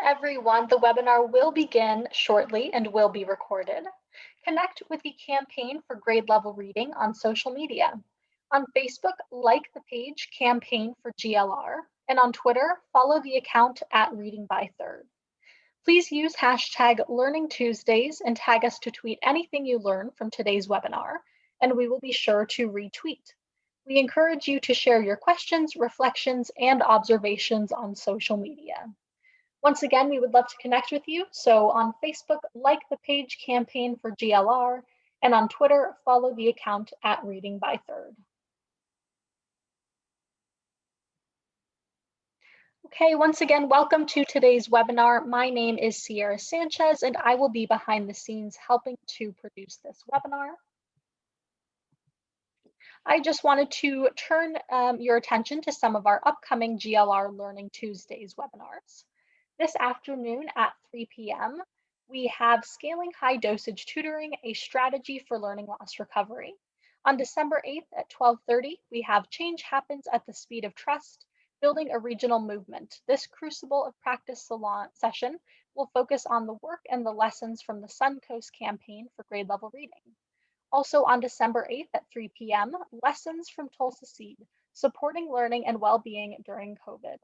everyone. The webinar will begin shortly and will be recorded. Connect with the Campaign for Grade Level Reading on social media. On Facebook, like the page Campaign for GLR, and on Twitter, follow the account at Reading by Third. Please use hashtag Learning Tuesdays and tag us to tweet anything you learn from today's webinar, and we will be sure to retweet. We encourage you to share your questions, reflections, and observations on social media. Once again, we would love to connect with you. So on Facebook, like the page Campaign for GLR, and on Twitter, follow the account at Reading by Third. Okay, once again, welcome to today's webinar. My name is Sierra Sanchez, and I will be behind the scenes helping to produce this webinar. I just wanted to turn your attention to some of our upcoming GLR Learning Tuesdays webinars. This afternoon at 3 p.m., we have Scaling High Dosage Tutoring, a Strategy for Learning Loss Recovery. On December 8th at 12:30, we have Change Happens at the Speed of Trust, Building a Regional Movement. This Crucible of Practice Salon session will focus on the work and the lessons from the Suncoast Campaign for Grade Level Reading. Also on December 8th at 3 p.m., Lessons from Tulsa Seed, Supporting Learning and Well-Being During COVID.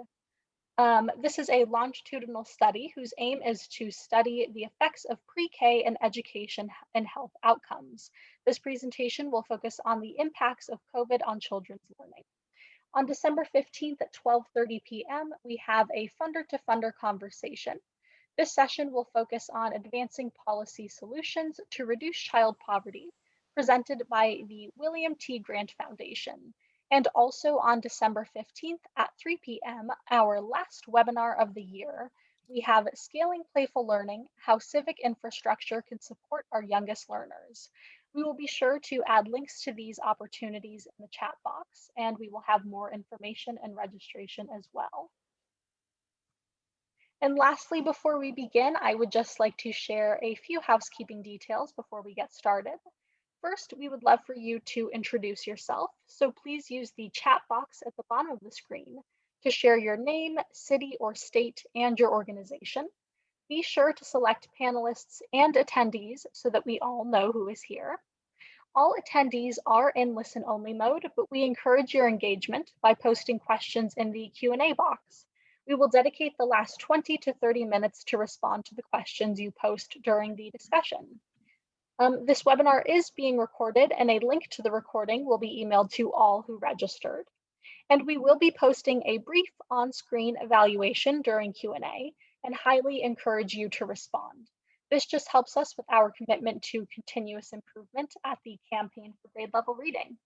This is a longitudinal study whose aim is to study the effects of pre-K and education and health outcomes. This presentation will focus on the impacts of COVID on children's learning. On December 15th at 12:30 p.m., we have a funder-to-funder conversation. This session will focus on advancing policy solutions to reduce child poverty, presented by the William T. Grant Foundation. And also on December 15th at 3 p.m., our last webinar of the year, we have Scaling Playful Learning, How Civic Infrastructure Can Support Our Youngest Learners. We will be sure to add links to these opportunities in the chat box, and we will have more information and registration as well. And lastly, before we begin, I would just like to share a few housekeeping details before we get started. First, we would love for you to introduce yourself, so please use the chat box at the bottom of the screen to share your name, city or state, and your organization. Be sure to select panelists and attendees so that we all know who is here. All attendees are in listen-only mode, but we encourage your engagement by posting questions in the Q&A box. We will dedicate the last 20 to 30 minutes to respond to the questions you post during the discussion. This webinar is being recorded, and a link to the recording will be emailed to all who registered. And we will be posting a brief on-screen evaluation during Q&A and highly encourage you to respond. This just helps us with our commitment to continuous improvement at the Campaign for Grade Level Reading.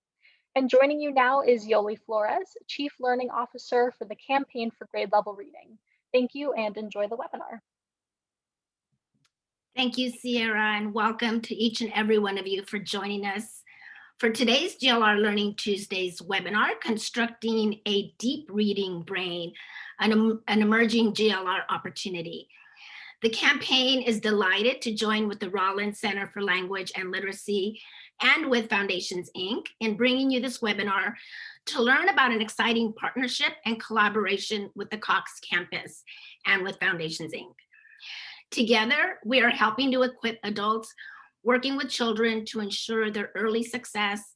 And joining you now is Yoli Flores, Chief Learning Officer for the Campaign for Grade Level Reading. Thank you and enjoy the webinar. Thank you, Sierra, and welcome to each and every one of you for joining us for today's GLR Learning Tuesdays webinar, Constructing a Deep Reading Brain, an emerging GLR opportunity. The campaign is delighted to join with the Rollins Center for Language and Literacy and with Foundations, Inc. in bringing you this webinar to learn about an exciting partnership and collaboration with the Cox campus and with Foundations, Inc. Together, we are helping to equip adults working with children to ensure their early success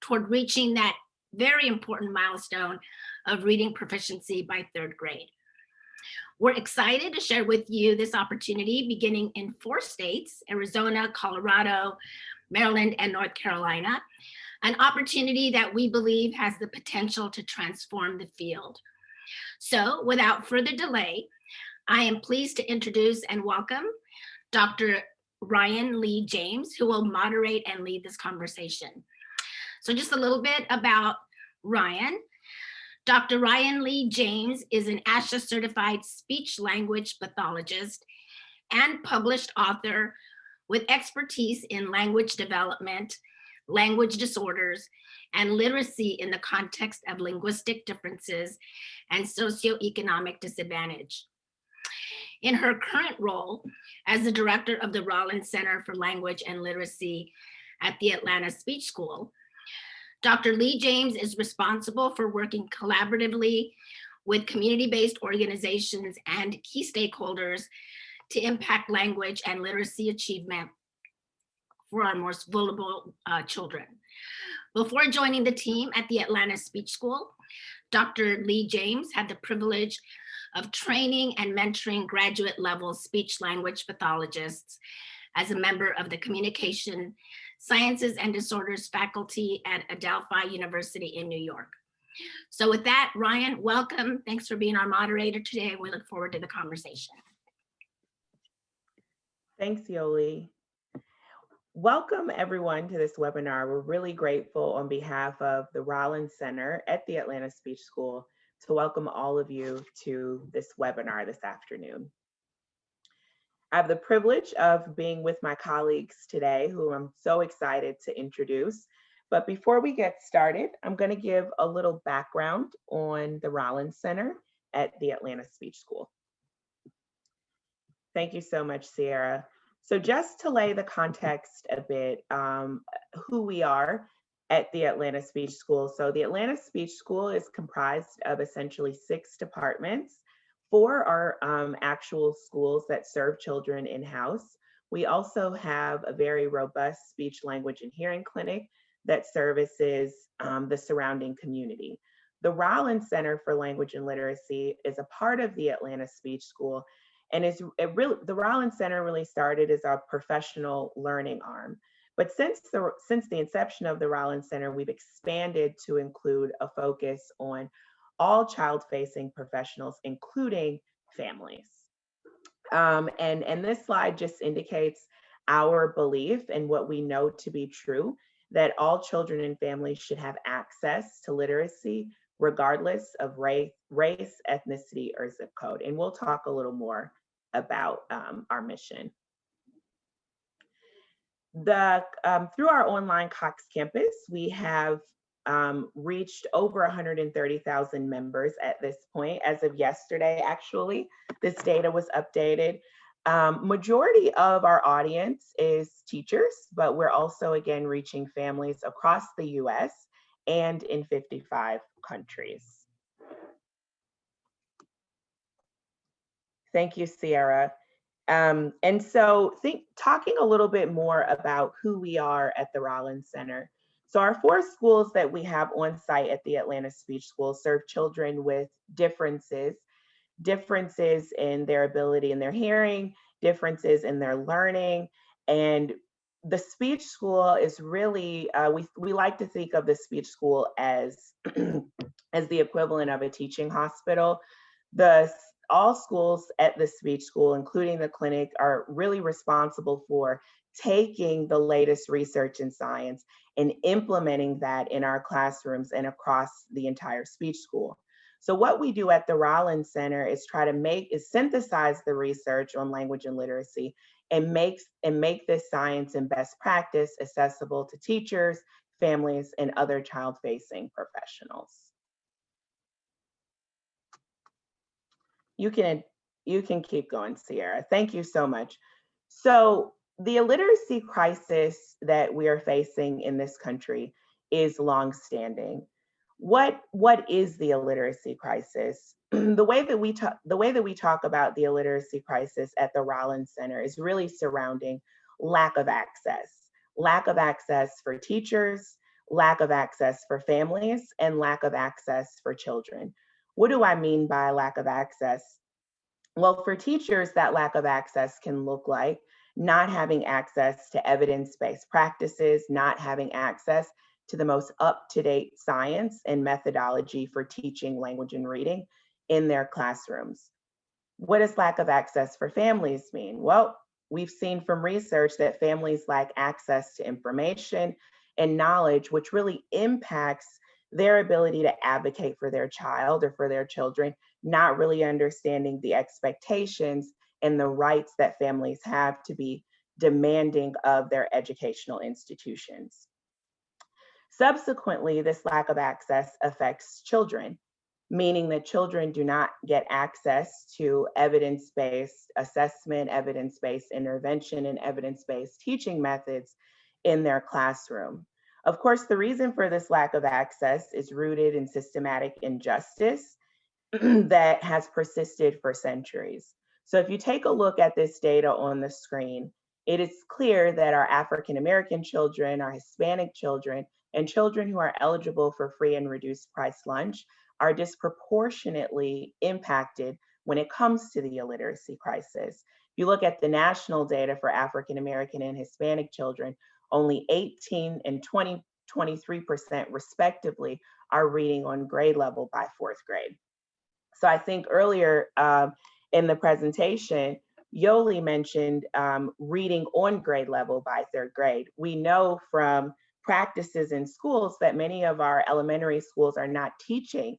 toward reaching that very important milestone of reading proficiency by 3rd grade. We're excited to share with you this opportunity beginning in 4 states, Arizona, Colorado, Maryland, and North Carolina, an opportunity that we believe has the potential to transform the field. So without further delay, I am pleased to introduce and welcome Dr. Ryan Lee James, who will moderate and lead this conversation. So just a little bit about Ryan. Dr. Ryan Lee James is an ASHA certified speech language pathologist and published author with expertise in language development, language disorders, and literacy in the context of linguistic differences and socioeconomic disadvantage. In her current role as the director of the Rollins Center for Language and Literacy at the Atlanta Speech School, Dr. Lee James is responsible for working collaboratively with community-based organizations and key stakeholders to impact language and literacy achievement for our most vulnerable children. Before joining the team at the Atlanta Speech School, Dr. Lee James had the privilege of training and mentoring graduate level speech language pathologists as a member of the Communication Sciences and Disorders faculty at Adelphi University in New York. So with that, Ryan, welcome. Thanks for being our moderator today. We look forward to the conversation. Thanks, Yoli. Welcome everyone to this webinar. We're really grateful on behalf of the Rollins Center at the Atlanta Speech School to welcome all of you to this webinar this afternoon. I have the privilege of being with my colleagues today, who I'm so excited to introduce. But before we get started, I'm going to give a little background on the Rollins Center at the Atlanta Speech School. Thank you so much, Sierra. So just to lay the context a bit, who we are at the Atlanta Speech School. So the Atlanta Speech School is comprised of essentially 6 departments. 4 are actual schools that serve children in-house. We also have a very robust speech, language, and hearing clinic that services the surrounding community. The Rollins Center for Language and Literacy is a part of the Atlanta Speech School, and the Rollins Center really started as our professional learning arm. But since the inception of the Rollins Center, we've expanded to include a focus on all child-facing professionals, including families. And this slide just indicates our belief and what we know to be true, that all children and families should have access to literacy, regardless of race, ethnicity, or zip code. And we'll talk a little more about our mission. Through our online Cox campus, we have reached over 130,000 members at this point. As of yesterday, actually, this data was updated. Majority of our audience is teachers, but we're also, again, reaching families across the US and in 55 countries. Thank you, Sierra. And so talking a little bit more about who we are at the Rollins Center. So our 4 schools that we have on site at the Atlanta Speech School serve children with differences in their ability in their hearing, differences in their learning. And the speech school is really, we like to think of the speech school as, as the equivalent of a teaching hospital. All schools at the speech school, including the clinic, are really responsible for taking the latest research in science and implementing that in our classrooms and across the entire speech school. So what we do at the Rollins Center is synthesize the research on language and literacy and make this science and best practice accessible to teachers, families, and other child-facing professionals. You can keep going, Sierra. Thank you so much. So the illiteracy crisis that we are facing in this country is longstanding. What is the illiteracy crisis? The way that we talk about the illiteracy crisis at the Rollins Center is really surrounding lack of access for teachers, lack of access for families, and lack of access for children. What do I mean by lack of access? Well, for teachers, that lack of access can look like not having access to evidence-based practices, not having access to the most up-to-date science and methodology for teaching language and reading in their classrooms. What does lack of access for families mean? Well, we've seen from research that families lack access to information and knowledge, which really impacts their ability to advocate for their child or for their children, not really understanding the expectations and the rights that families have to be demanding of their educational institutions. Subsequently, this lack of access affects children, meaning that children do not get access to evidence-based assessment, evidence-based intervention, and evidence-based teaching methods in their classroom. Of course, the reason for this lack of access is rooted in systematic injustice that has persisted for centuries. So if you take a look at this data on the screen, it is clear that our African American children, our Hispanic children, and children who are eligible for free and reduced price lunch are disproportionately impacted when it comes to the illiteracy crisis. If you look at the national data for African American and Hispanic children, only 18 and 23% respectively are reading on grade level by fourth grade. So I think earlier in the presentation, Yoli mentioned reading on grade level by third grade. We know from practices in schools that many of our elementary schools are not teaching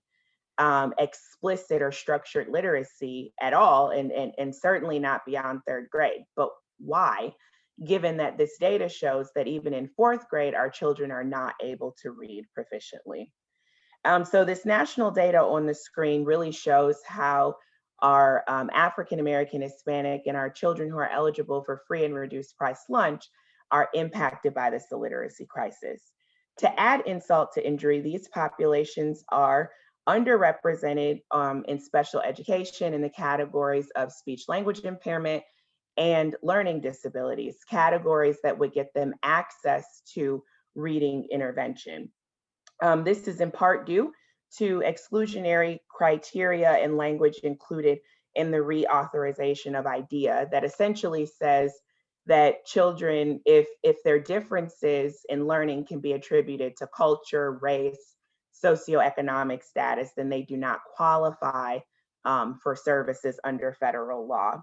explicit or structured literacy at all, and certainly not beyond third grade. But why? Given that this data shows that even in fourth grade, our children are not able to read proficiently. So this national data on the screen really shows how our African American, Hispanic, and our children who are eligible for free and reduced price lunch are impacted by this illiteracy crisis. To add insult to injury, these populations are underrepresented in special education in the categories of speech language impairment and learning disabilities, categories that would get them access to reading intervention. This is in part due to exclusionary criteria and language included in the reauthorization of IDEA that essentially says that children, if their differences in learning can be attributed to culture, race, socioeconomic status, then they do not qualify for services under federal law.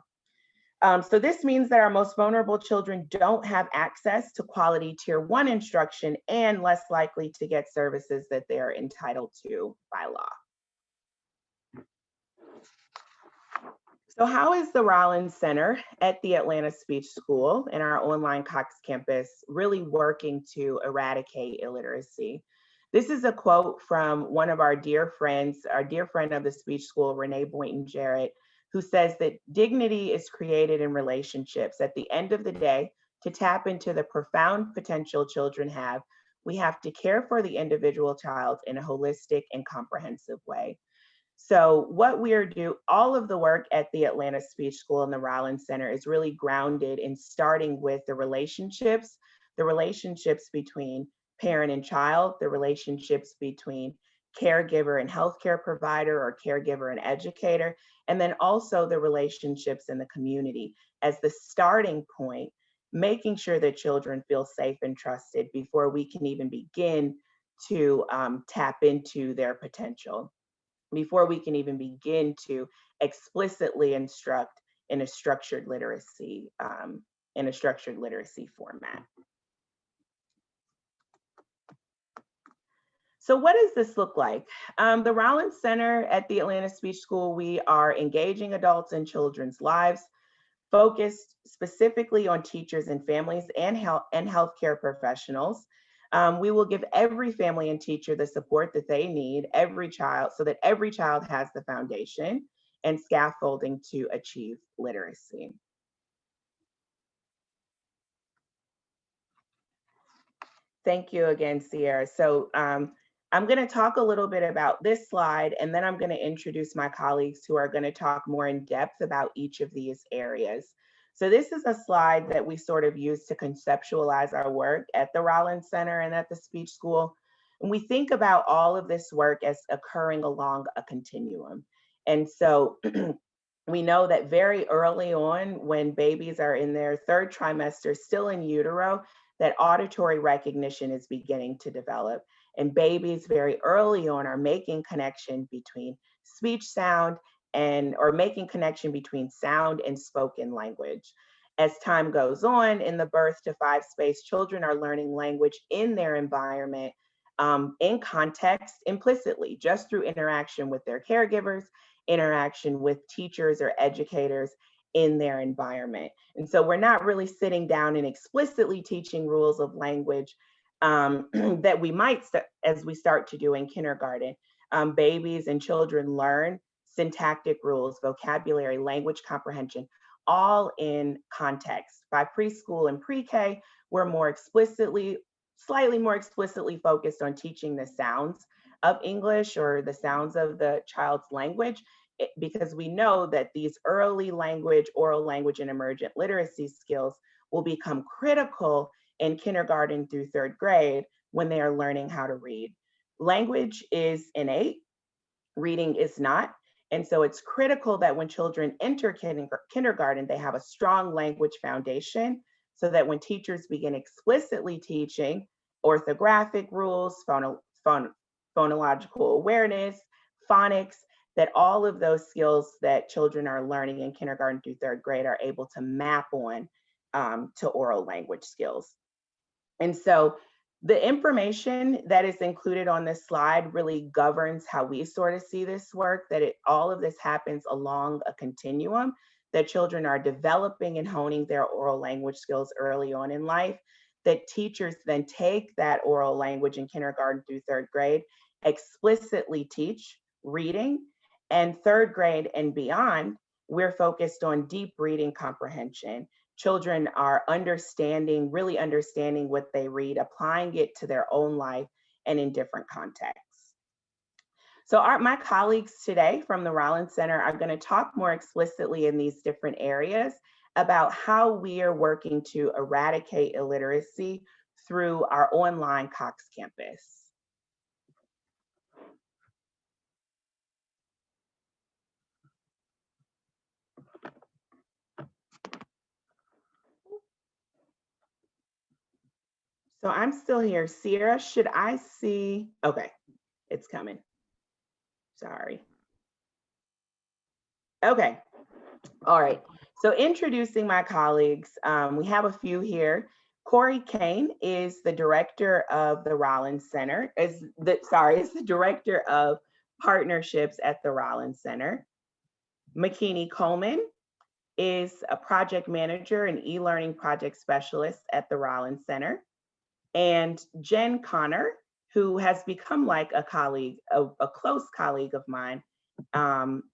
So this means that our most vulnerable children don't have access to quality tier 1 instruction and less likely to get services that they are entitled to by law. So how is the Rollins Center at the Atlanta Speech School and our online Cox campus really working to eradicate illiteracy? This is a quote from one of our dear friends, our dear friend of the speech school, Renee Boynton-Jarrett, who says that dignity is created in relationships. At the end of the day, to tap into the profound potential children have, we have to care for the individual child in a holistic and comprehensive way. So what we are doing, all of the work at the Atlanta Speech School and the Rollins Center is really grounded in starting with the relationships between parent and child, the relationships between caregiver and healthcare provider or caregiver and educator, and then also the relationships in the community as the starting point, making sure that children feel safe and trusted before we can even begin to tap into their potential, before we can even begin to explicitly instruct in a structured literacy format. So what does this look like? The Rollins Center at the Atlanta Speech School, we are engaging adults in children's lives, focused specifically on teachers and families and healthcare professionals. We will give every family and teacher the support that they need, every child, so that every child has the foundation and scaffolding to achieve literacy. Thank you again, Sierra. So I'm going to talk a little bit about this slide, and then I'm going to introduce my colleagues who are going to talk more in depth about each of these areas. So this is a slide that we sort of use to conceptualize our work at the Rollins Center and at the Speech School. And we think about all of this work as occurring along a continuum. And so we know that very early on, when babies are in their third trimester, still in utero, that auditory recognition is beginning to develop. And babies very early on are making connection between speech sound or making connection between sound and spoken language. As time goes on in the birth to 5 space, children are learning language in their environment, in context, implicitly, just through interaction with their caregivers, interaction with teachers or educators in their environment. And so we're not really sitting down and explicitly teaching rules of language that we might, as we start to do in kindergarten. Babies and children learn syntactic rules, vocabulary, language comprehension, all in context. By preschool and pre-K, we're slightly more explicitly focused on teaching the sounds of English or the sounds of the child's language, because we know that these early language, oral language, and emergent literacy skills will become critical in kindergarten through third grade when they are learning how to read. Language is innate, reading is not. And so it's critical that when children enter kindergarten, they have a strong language foundation so that when teachers begin explicitly teaching orthographic rules, phonological awareness, phonics, that all of those skills that children are learning in kindergarten through third grade are able to map on to oral language skills. And so the information that is included on this slide really governs how we sort of see this work, that all of this happens along a continuum, that children are developing and honing their oral language skills early on in life, that teachers then take that oral language in kindergarten through third grade, explicitly teach reading, and third grade and beyond, we're focused on deep reading comprehension. Children are really understanding what they read, applying it to their own life and in different contexts. So my colleagues today from the Rollins Center are going to talk more explicitly in these different areas about how we are working to eradicate illiteracy through our online Cox campus. So I'm still here. Sierra, should I see? Okay, it's coming. Sorry. Okay, all right. So introducing my colleagues, we have a few here. Corey Kane is the director of the Rollins Center, is the director of partnerships at the Rollins Center. McKinney Coleman is a project manager and e-learning project specialist at the Rollins Center. And Jen Connor, who has become like a colleague, a close colleague of mine,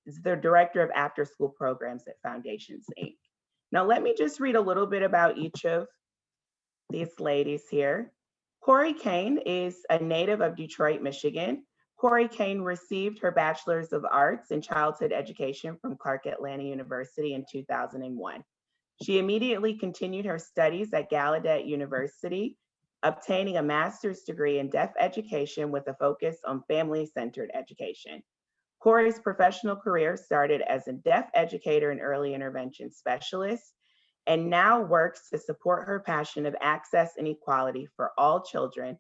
is the director of after school programs at Foundations, Inc. Now, let me just read a little bit about each of these ladies here. Corey Kane is a native of Detroit, Michigan. Corey Kane received her Bachelor's of Arts in Childhood Education from Clark Atlanta University in 2001. She immediately continued her studies at Gallaudet University, obtaining a master's degree in deaf education with a focus on family-centered education. Corey's professional career started as a deaf educator and early intervention specialist, and now works to support her passion of access and equality for all children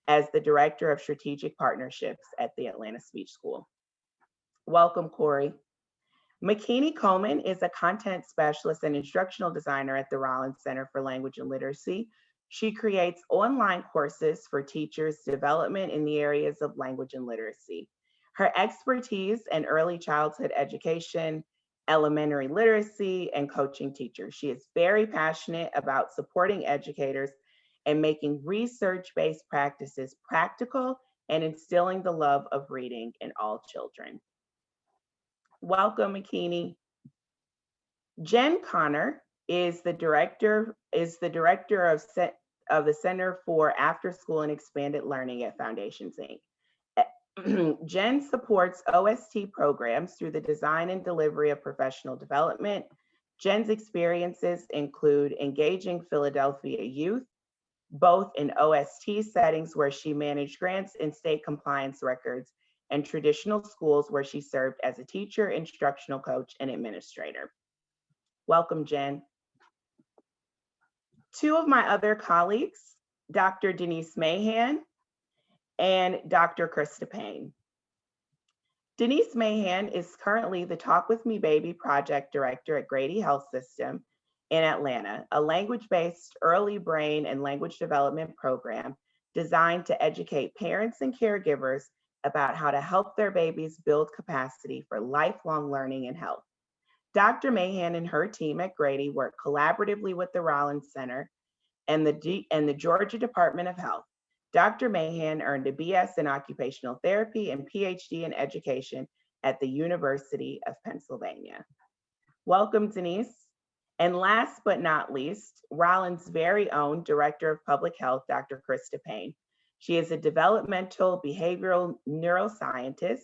as the Director of Strategic Partnerships at the Atlanta Speech School. Welcome, Corey. McKinney Coleman is a content specialist and instructional designer at the Rollins Center for Language and Literacy. She creates online courses for teachers' development in the areas of language and literacy. Her expertise in early childhood education, elementary literacy, and coaching teachers. She is very passionate about supporting educators and making research-based practices practical and instilling the love of reading in all children. Welcome, McKinney. Jen Connor is the director of the Center for After School and Expanded Learning at Foundations, Inc. Jen supports OST programs through the design and delivery of professional development. Jen's experiences include engaging Philadelphia youth, both in OST settings where she managed grants and state compliance records, and traditional schools where she served as a teacher, instructional coach, and administrator. Welcome, Jen. Two of my other colleagues, Dr. Denise Mahan and Dr. Krista Payne. Denise Mahan is currently the Talk With Me Baby project director at Grady Health System in Atlanta, a language-based early brain and language development program designed to educate parents and caregivers about how to help their babies build capacity for lifelong learning and health. Dr. Mahan and her team at Grady work collaboratively with the Rollins Center and the Georgia Department of Health. Dr. Mahan earned a BS in occupational therapy and PhD in education at the University of Pennsylvania. Welcome, Denise. And last but not least, Rollins' very own Director of Public Health, Dr. Krista Payne. She is a developmental behavioral neuroscientist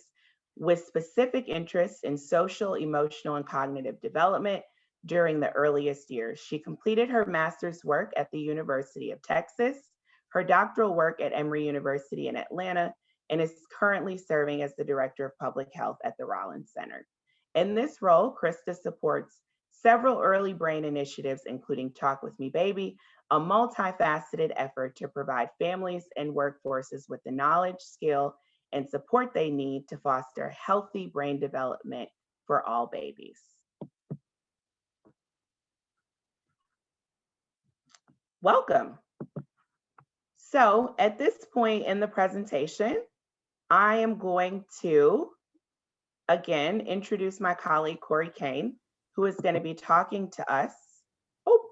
with specific interests in social, emotional, and cognitive development during the earliest years. She completed her master's work at the University of Texas, her doctoral work at Emory University in Atlanta, and is currently serving as the Director of Public Health at the Rollins Center. In this role, Krista supports several early brain initiatives, including Talk With Me Baby, a multifaceted effort to provide families and workforces with the knowledge, skill, and support they need to foster healthy brain development for all babies. Welcome. So at this point in the presentation, I am going to, again, introduce my colleague, Corey Kane, who is going to be talking to us.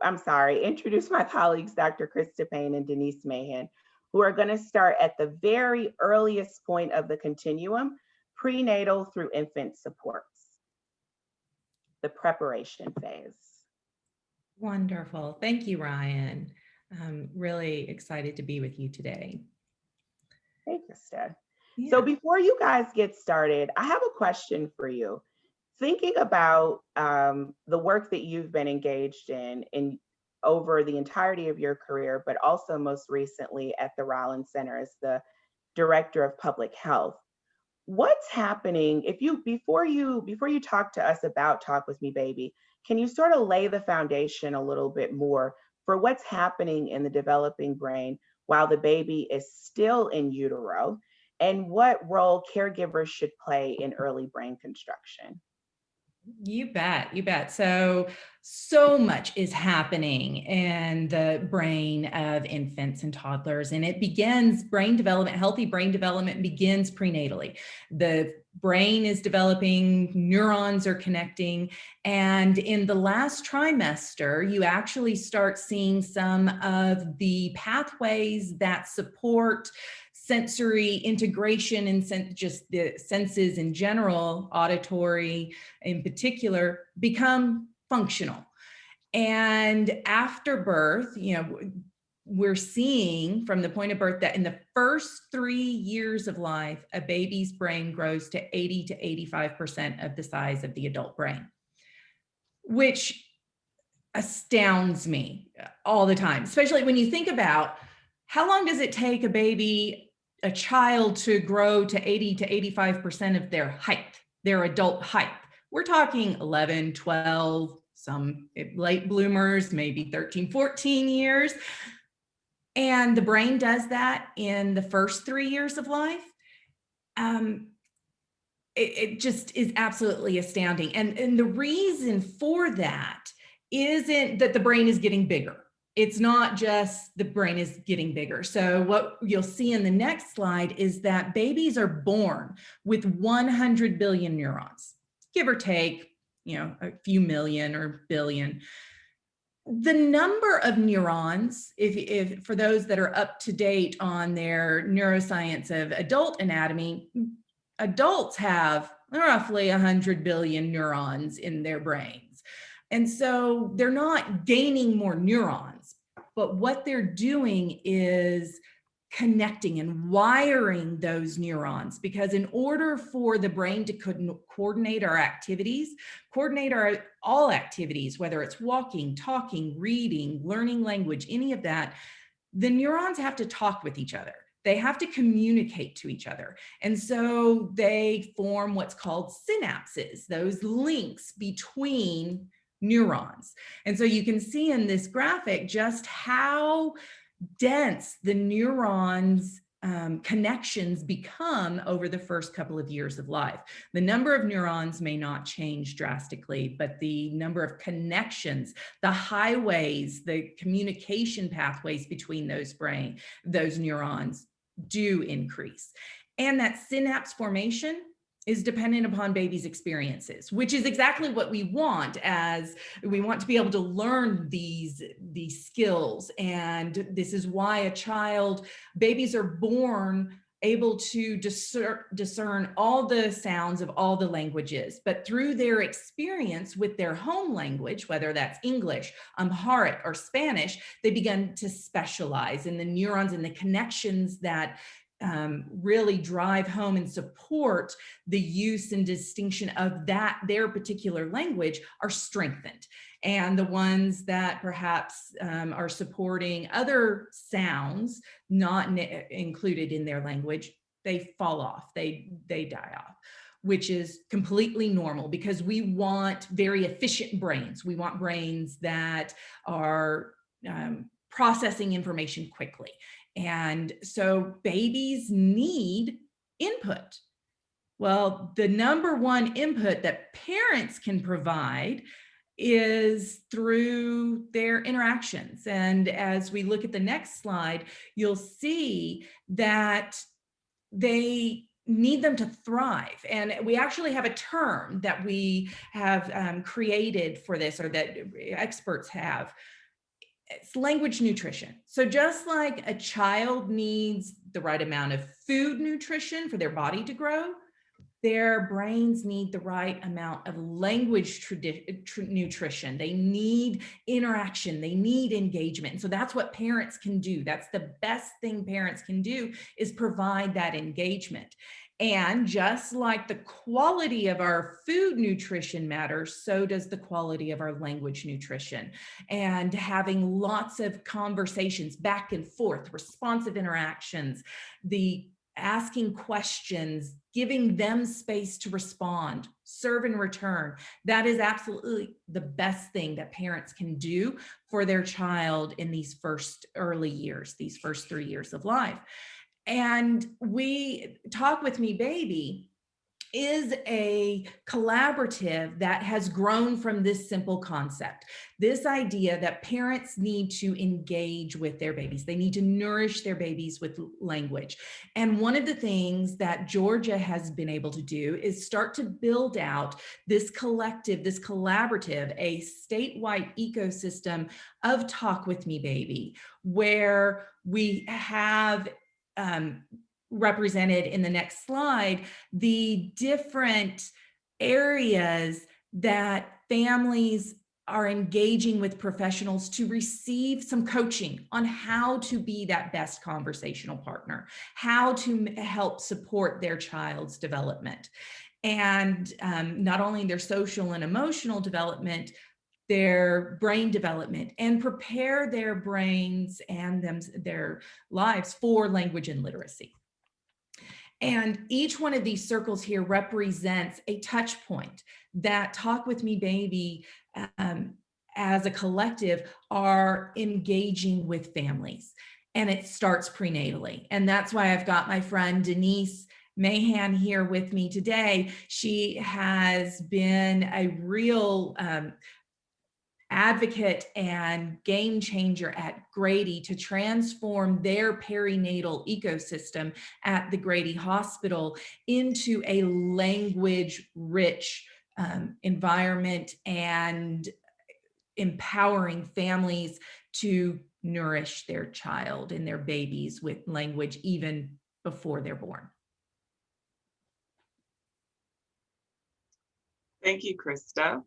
Introduce my colleagues, Dr. Krista Payne and Denise Mahan, who are going to start at the very earliest point of the continuum, prenatal through infant supports, the preparation phase. Wonderful. Thank you, Ryan. I'm really excited to be with you today. Hey, Krista. Yeah. So before you guys get started, I have a question for you. Thinking about the work that you've been engaged in over the entirety of your career, but also most recently at the Rollins Center as the Director of Public Health, what's happening before you talk to us about Talk With Me Baby, can you sort of lay the foundation a little bit more for what's happening in the developing brain while the baby is still in utero, and what role caregivers should play in early brain construction? You bet. So much is happening in the brain of infants and toddlers, and healthy brain development begins prenatally. The brain is developing, neurons are connecting, and in the last trimester, you actually start seeing some of the pathways that support sensory integration and just the senses in general, auditory in particular, become functional. And after birth, we're seeing from the point of birth that in the first 3 years of life, a baby's brain grows to 80 to 85% of the size of the adult brain, which astounds me all the time, especially when you think about how long does it take a child to grow to 80 to 85% of their height, their adult height. We're talking 11, 12, some late bloomers, maybe 13, 14 years. And the brain does that in the first 3 years of life. It just is absolutely astounding. And the reason for that isn't that the brain is getting bigger. It's not just the brain is getting bigger. So what you'll see in the next slide is that babies are born with 100 billion neurons, give or take, a few million or billion. The number of neurons, if for those that are up to date on their neuroscience of adult anatomy, adults have roughly 100 billion neurons in their brains. And so they're not gaining more neurons, but what they're doing is connecting and wiring those neurons, because in order for the brain to coordinate all activities, whether it's walking, talking, reading, learning language, any of that, the neurons have to talk with each other. They have to communicate to each other. And so they form what's called synapses, those links between neurons. And so you can see in this graphic just how dense the neurons connections become over the first couple of years of life. The number of neurons may not change drastically, but the number of connections, the highways, the communication pathways between those neurons do increase. And that synapse formation is dependent upon baby's experiences, which is exactly what we want, as we want to be able to learn these skills. And this is why babies are born able to discern all the sounds of all the languages, but through their experience with their home language, whether that's English, Amharic, or Spanish, they begin to specialize in the neurons and the connections that really drive home and support the use and distinction of their particular language are strengthened. And the ones that perhaps are supporting other sounds not included in their language, they fall off, they die off, which is completely normal because we want very efficient brains. We want brains that are processing information quickly. And so babies need input. Well, the number one input that parents can provide is through their interactions. And as we look at the next slide, you'll see that they need them to thrive. And we actually have a term that we have created for this, or that experts have. It's language nutrition. So just like a child needs the right amount of food nutrition for their body to grow, their brains need the right amount of language nutrition. They need interaction, they need engagement. And so that's what parents can do. That's the best thing parents can do, is provide that engagement. And just like the quality of our food nutrition matters, so does the quality of our language nutrition. And having lots of conversations back and forth, responsive interactions, the asking questions, giving them space to respond, serve and return. That is absolutely the best thing that parents can do for their child in these first early years, these first 3 years of life. And Talk With Me Baby is a collaborative that has grown from this simple concept. This idea that parents need to engage with their babies. They need to nourish their babies with language. And one of the things that Georgia has been able to do is start to build out this collective, this collaborative, a statewide ecosystem of Talk With Me Baby, where we have represented in the next slide the different areas that families are engaging with professionals to receive some coaching on how to be that best conversational partner, how to help support their child's development. And not only their social and emotional development, their brain development, and prepare their brains and their lives for language and literacy. And each one of these circles here represents a touch point that Talk With Me Baby as a collective are engaging with families. And it starts prenatally. And that's why I've got my friend Denise Mahan here with me today. She has been a real advocate and game changer at Grady to transform their perinatal ecosystem at the Grady Hospital into a language-rich environment, and empowering families to nourish their child and their babies with language even before they're born. Thank you, Krista.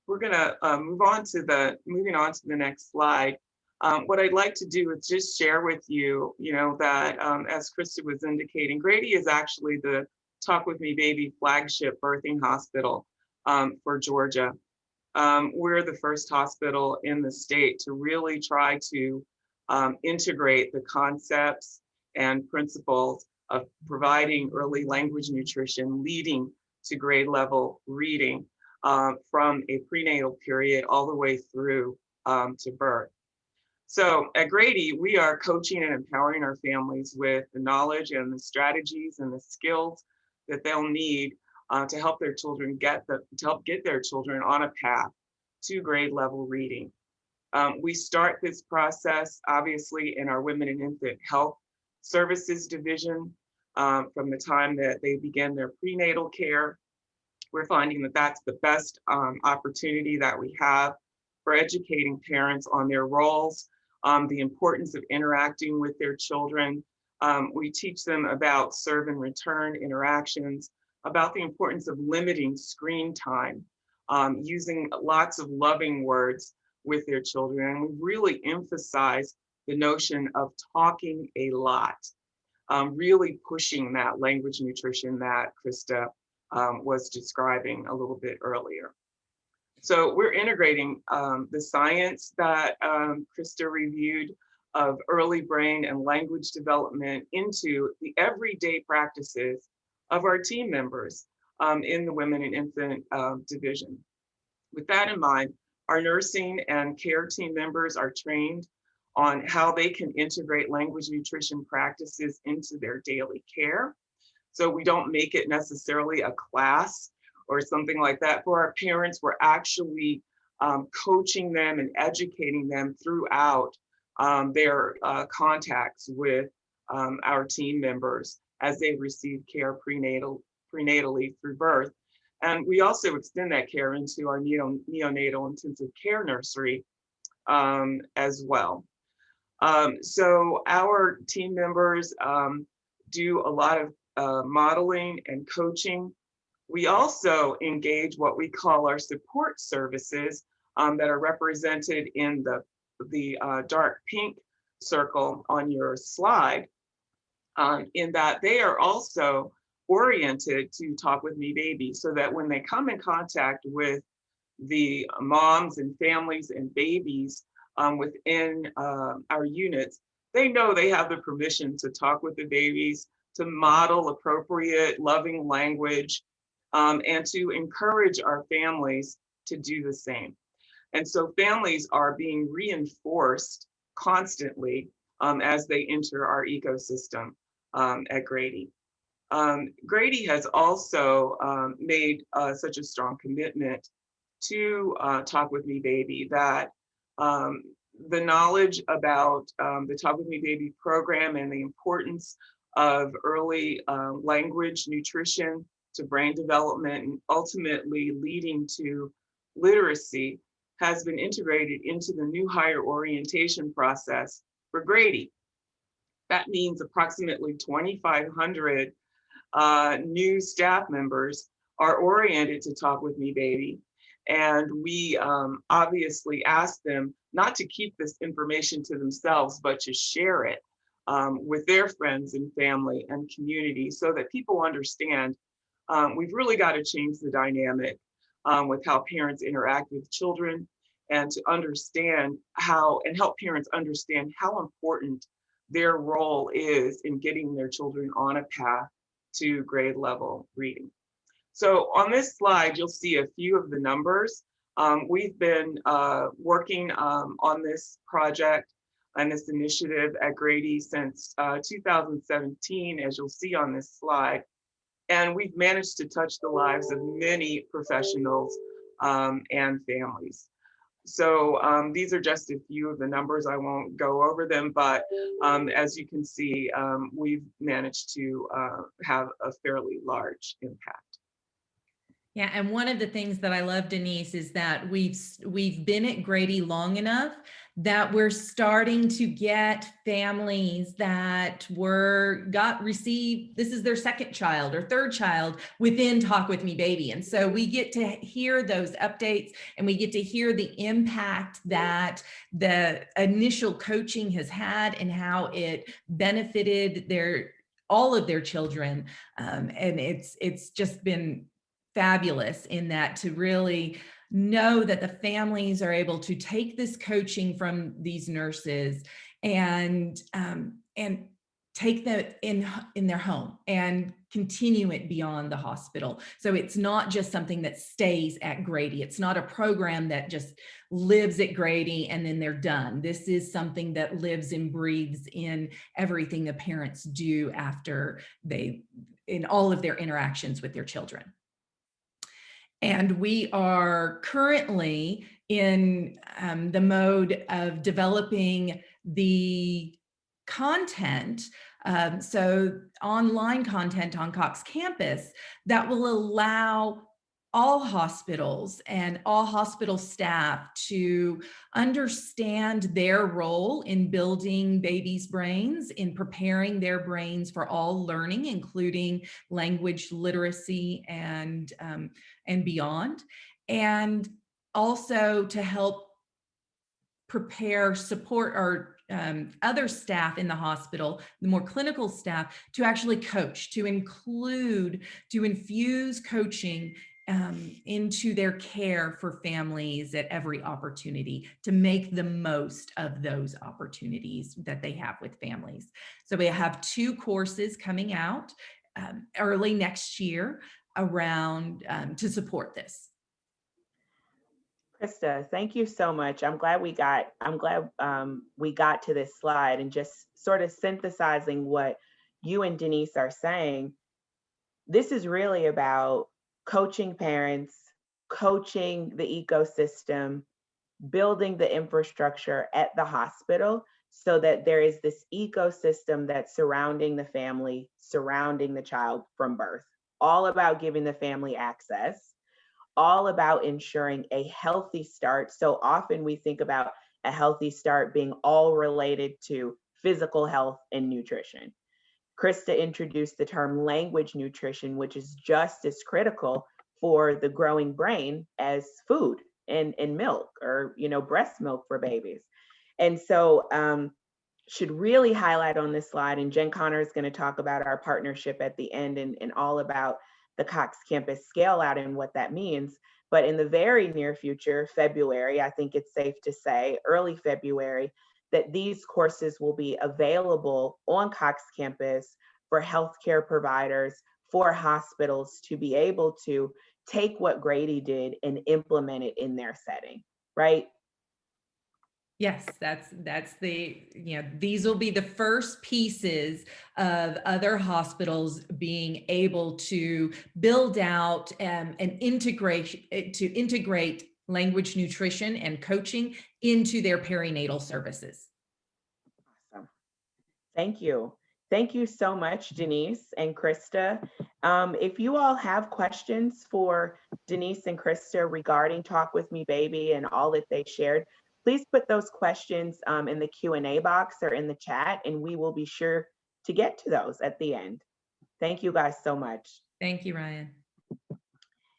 We're going to moving on to the next slide. What I'd like to do is just share with you, that as Krista was indicating, Grady is actually the Talk With Me Baby flagship birthing hospital for Georgia. We're the first hospital in the state to really try to integrate the concepts and principles of providing early language nutrition leading to grade level reading from a prenatal period all the way through to birth. So at Grady, we are coaching and empowering our families with the knowledge and the strategies and the skills that they'll need to help their children get their children on a path to grade level reading. We start this process obviously in our Women and Infant Health Services division from the time that they begin their prenatal care. We're finding that that's the best opportunity that we have for educating parents on their roles, the importance of interacting with their children, We teach them about serve and return interactions, about the importance of limiting screen time, using lots of loving words with their children. And we really emphasize the notion of talking a lot, really pushing that language nutrition that Krista was describing a little bit earlier. So we're integrating the science that Krista reviewed of early brain and language development into the everyday practices of our team members in the Women and Infant division. With that in mind, our nursing and care team members are trained on how they can integrate language nutrition practices into their daily care. So we don't make it necessarily a class or something like that for our parents. We're actually coaching them and educating them throughout their contacts with our team members as they receive care prenatally through birth. And we also extend that care into our neonatal intensive care nursery as well. So our team members do a lot of modeling and coaching. We also engage what we call our support services that are represented in the dark pink circle on your slide, in that they are also oriented to Talk With Me Baby, so that when they come in contact with the moms and families and babies within our units, they know they have the permission to talk with the babies, to model appropriate, loving language, and to encourage our families to do the same. And so families are being reinforced constantly as they enter our ecosystem at Grady. Grady has also made such a strong commitment to Talk With Me Baby that the knowledge about the Talk With Me Baby program and the importance of early language nutrition to brain development and ultimately leading to literacy has been integrated into the new hire orientation process for Grady. That means approximately 2,500 new staff members are oriented to Talk With Me Baby. And we obviously ask them not to keep this information to themselves, but to share it with their friends and family and community so that people understand we've really got to change the dynamic with how parents interact with children, and to understand how, and help parents understand how important their role is in getting their children on a path to grade level reading. So on this slide, you'll see a few of the numbers. We've been working on this project and this initiative at Grady since 2017, as you'll see on this slide. And we've managed to touch the lives of many professionals and families. So these are just a few of the numbers. I won't go over them, but as you can see, we've managed to have a fairly large impact. Yeah, and one of the things that I love, Denise, is that we've been at Grady long enough that we're starting to get families that received, this is their second child or third child within Talk With Me Baby. And so we get to hear those updates, and we get to hear the impact that the initial coaching has had and how it benefited all of their children. And it's just been fabulous in that, to really know that the families are able to take this coaching from these nurses and take that in their home and continue it beyond the hospital. So it's not just something that stays at Grady. It's not a program that just lives at Grady and then they're done. This is something that lives and breathes in everything the parents do after in all of their interactions with their children. And we are currently in the mode of developing the content, so online content on Cox campus that will allow all hospitals and all hospital staff to understand their role in building babies' brains, in preparing their brains for all learning, including language literacy and beyond, and also to help prepare, support our other staff in the hospital, the more clinical staff, to actually coach, to infuse coaching into their care for families at every opportunity, to make the most of those opportunities that they have with families. So we have 2 courses coming out early next year around to support this. Krista, thank you so much. I'm glad we got to this slide and just sort of synthesizing what you and Denise are saying. This is really about coaching parents, coaching the ecosystem, building the infrastructure at the hospital so that there is this ecosystem that's surrounding the family, surrounding the child from birth, all about giving the family access, all about ensuring a healthy start. So often we think about a healthy start being all related to physical health and nutrition. Krista introduced the term language nutrition, which is just as critical for the growing brain as food and milk, or breast milk for babies. And so should really highlight on this slide, and Jen Connor is going to talk about our partnership at the end and all about the Cox Campus Scale Out and what that means. But in the very near future, February, I think it's safe to say, early February, that these courses will be available on Cox Campus for healthcare providers, for hospitals to be able to take what Grady did and implement it in their setting, right? Yes, that's the, these will be the first pieces of other hospitals being able to build out and integrate language nutrition and coaching into their perinatal services. Awesome. Thank you. Thank you so much, Denise and Krista. If you all have questions for Denise and Krista regarding Talk With Me Baby and all that they shared, please put those questions in the Q&A box or in the chat, and we will be sure to get to those at the end. Thank you guys so much. Thank you, Ryan.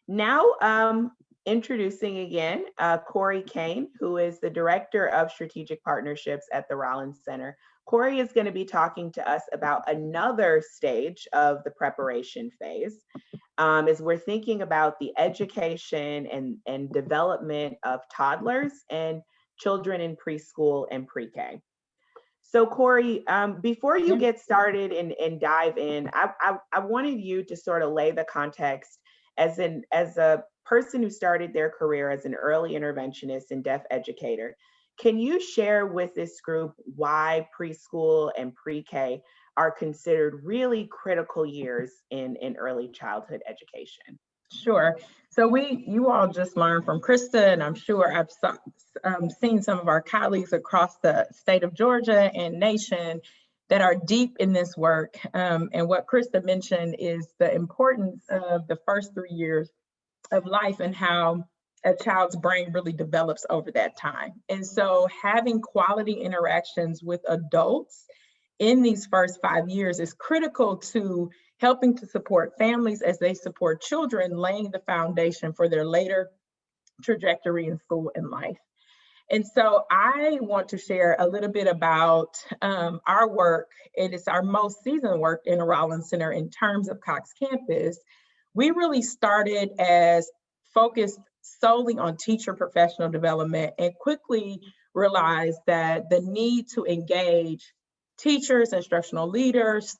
Now, introducing again Corey Kane, who is the Director of Strategic Partnerships at the Rollins Center. Corey is going to be talking to us about another stage of the preparation phase, as we're thinking about the education and development of toddlers and children in preschool and pre-K. So Corey, before you get started and dive in, I wanted you to sort of lay the context as a person who started their career as an early interventionist and deaf educator. Can you share with this group why preschool and pre-K are considered really critical years in early childhood education? Sure. So you all just learned from Krista, and I'm sure I've seen some of our colleagues across the state of Georgia and nation that are deep in this work. And what Krista mentioned is the importance of the first 3 years of life and how a child's brain really develops over that time. And so having quality interactions with adults in these first 5 years is critical to helping to support families as they support children, laying the foundation for their later trajectory in school and life. And so I want to share a little bit about our work. It is our most seasoned work in the Rollins Center in terms of Cox Campus. We really started as focused solely on teacher professional development and quickly realized that the need to engage teachers, instructional leaders,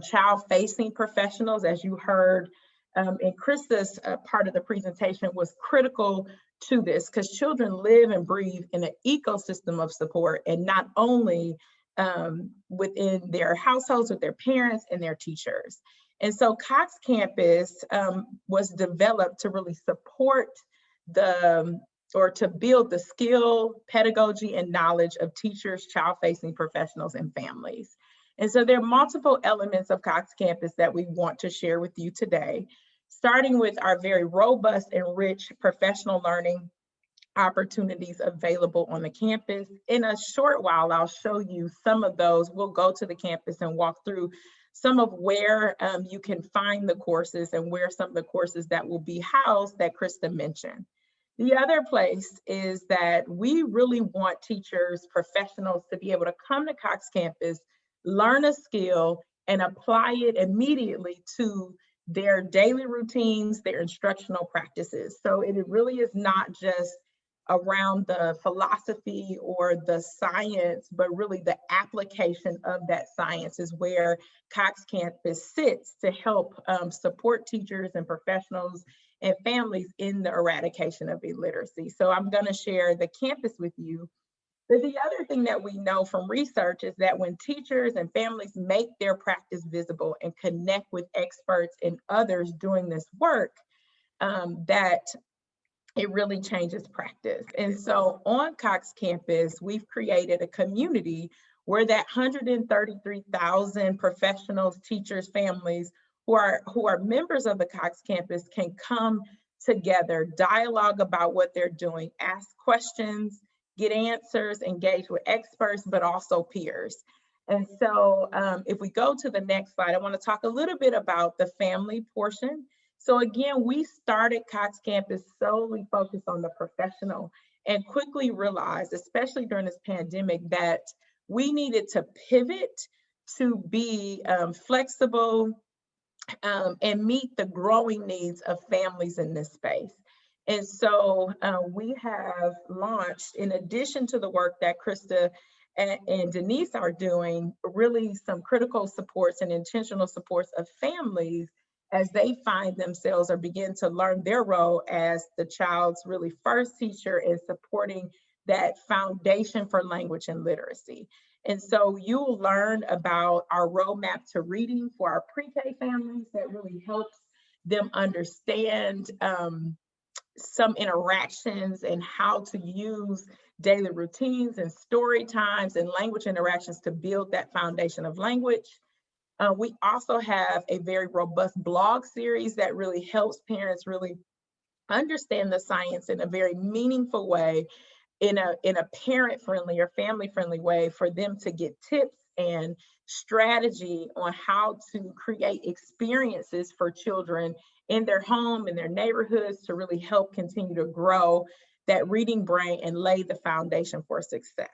child-facing professionals, as you heard in Krista's part of the presentation, was critical to this because children live and breathe in an ecosystem of support, and not only within their households with their parents and their teachers. And so Cox Campus was developed to really support to build the skill, pedagogy, and knowledge of teachers, child-facing professionals, and families. And so there are multiple elements of Cox Campus that we want to share with you today. starting with our very robust and rich professional learning opportunities available on the campus. In a short while, I'll show you some of those. We'll go to the campus and walk through some of where you can find the courses and where some of the courses that will be housed that Krista mentioned. The other place is that we really want teachers, professionals to be able to come to Cox campus, learn a skill, and apply it immediately to their daily routines, their instructional practices. So it really is not just around the philosophy or the science, but really the application of that science is where Cox campus sits to help support teachers and professionals and families in the eradication of illiteracy. So I'm going to share the campus with you. But the other thing that we know from research is that when teachers and families make their practice visible and connect with experts and others doing this work, that it really changes practice. And so on Cox campus, we've created a community where that 133,000 professionals, teachers, families who are members of the Cox campus can come together, dialogue about what they're doing, ask questions, get answers, engage with experts, but also peers. And so if we go to the next slide, I want to talk a little bit about the family portion. So again, we started Cox campus solely focused on the professional and quickly realized, especially during this pandemic, that we needed to pivot to be flexible and meet the growing needs of families in this space. And so we have launched, in addition to the work that Krista and Denise are doing, really some critical supports and intentional supports of families as they find themselves or begin to learn their role as the child's really first teacher in supporting that foundation for language and literacy. And so you'll learn about our roadmap to reading for our pre-K families that really helps them understand some interactions and how to use daily routines and story times and language interactions to build that foundation of language. We also have a very robust blog series that really helps parents really understand the science in a very meaningful way, in a parent-friendly or family-friendly way, for them to get tips and strategy on how to create experiences for children in their home, in their neighborhoods, to really help continue to grow that reading brain and lay the foundation for success.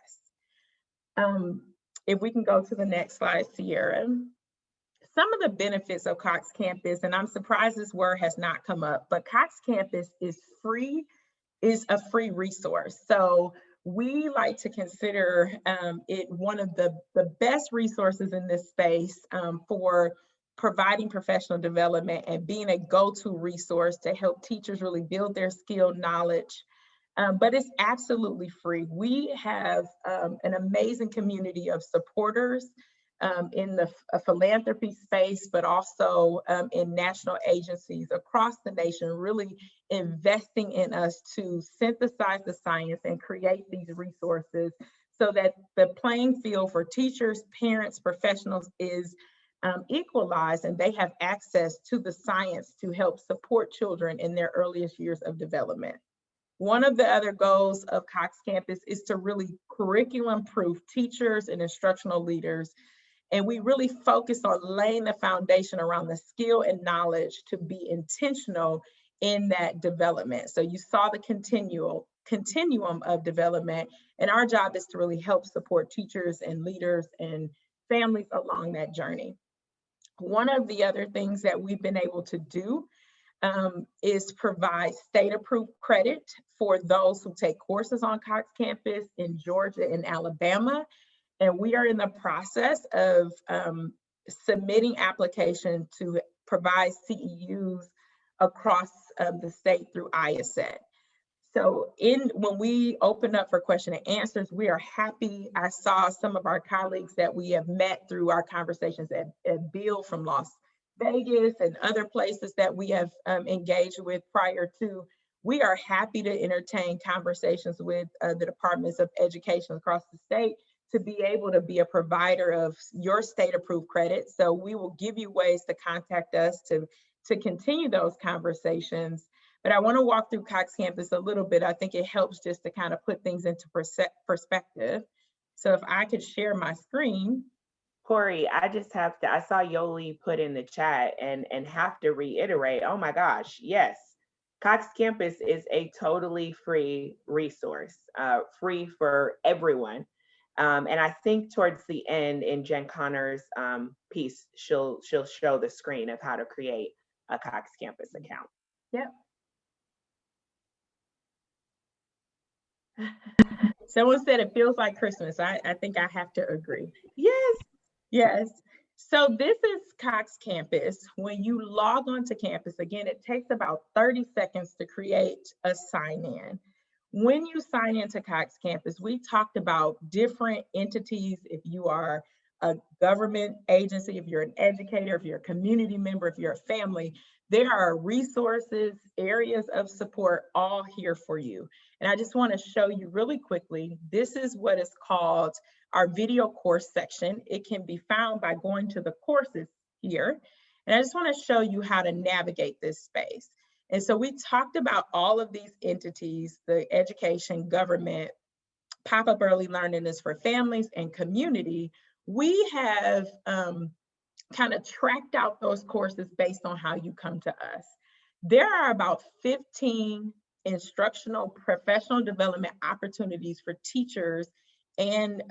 If we can go to the next slide, Sierra. Some of the benefits of Cox campus, and I'm surprised this word has not come up, but Cox campus is free, is a free resource. So we like to consider it one of the best resources in this space for providing professional development and being a go-to resource to help teachers really build their skill knowledge. But it's absolutely free. We have an amazing community of supporters in the philanthropy space, but also in national agencies across the nation, really investing in us to synthesize the science and create these resources so that the playing field for teachers, parents, professionals is equalized, and they have access to the science to help support children in their earliest years of development. One of the other goals of Cox campus is to really curriculum-proof teachers and instructional leaders. And we really focus on laying the foundation around the skill and knowledge to be intentional in that development. So you saw the continuum of development, and our job is to really help support teachers and leaders and families along that journey. One of the other things that we've been able to do is provide state-approved credit for those who take courses on Cox campus in Georgia and Alabama. And we are in the process of submitting application to provide CEUs across the state through IASET. So when we open up for question and answers, we are happy. I saw some of our colleagues that we have met through our conversations at Bill from Las Vegas and other places that we have engaged with prior to. We are happy to entertain conversations with the departments of education across the state to be able to be a provider of your state approved credit. So we will give you ways to contact us to to continue those conversations. But I want to walk through Cox Campus a little bit. I think it helps just to kind of put things into perspective. So if I could share my screen. Corey, I just have to, I saw Yoli put in the chat and have to reiterate, oh my gosh, yes, Cox Campus is a totally free resource, free for everyone. And I think towards the end in Jen Connor's piece, she'll show the screen of how to create a Cox Campus account. Yep. Someone said it feels like Christmas. I think I have to agree. Yes. Yes. So this is Cox Campus. When you log onto campus, again, it takes about 30 seconds to create a sign-in. When you sign into Cox Campus, we talked about different entities. If you are a government agency, if you're an educator, if you're a community member, if you're a family, there are resources, areas of support all here for you. And I just want to show you really quickly, this is what is called our video course section. It can be found by going to the courses here. And I just want to show you how to navigate this space. And so we talked about all of these entities, the education, government, pop-up early learning is for families and community. We have kind of tracked out those courses based on how you come to us. There are about 15 instructional professional development opportunities for teachers and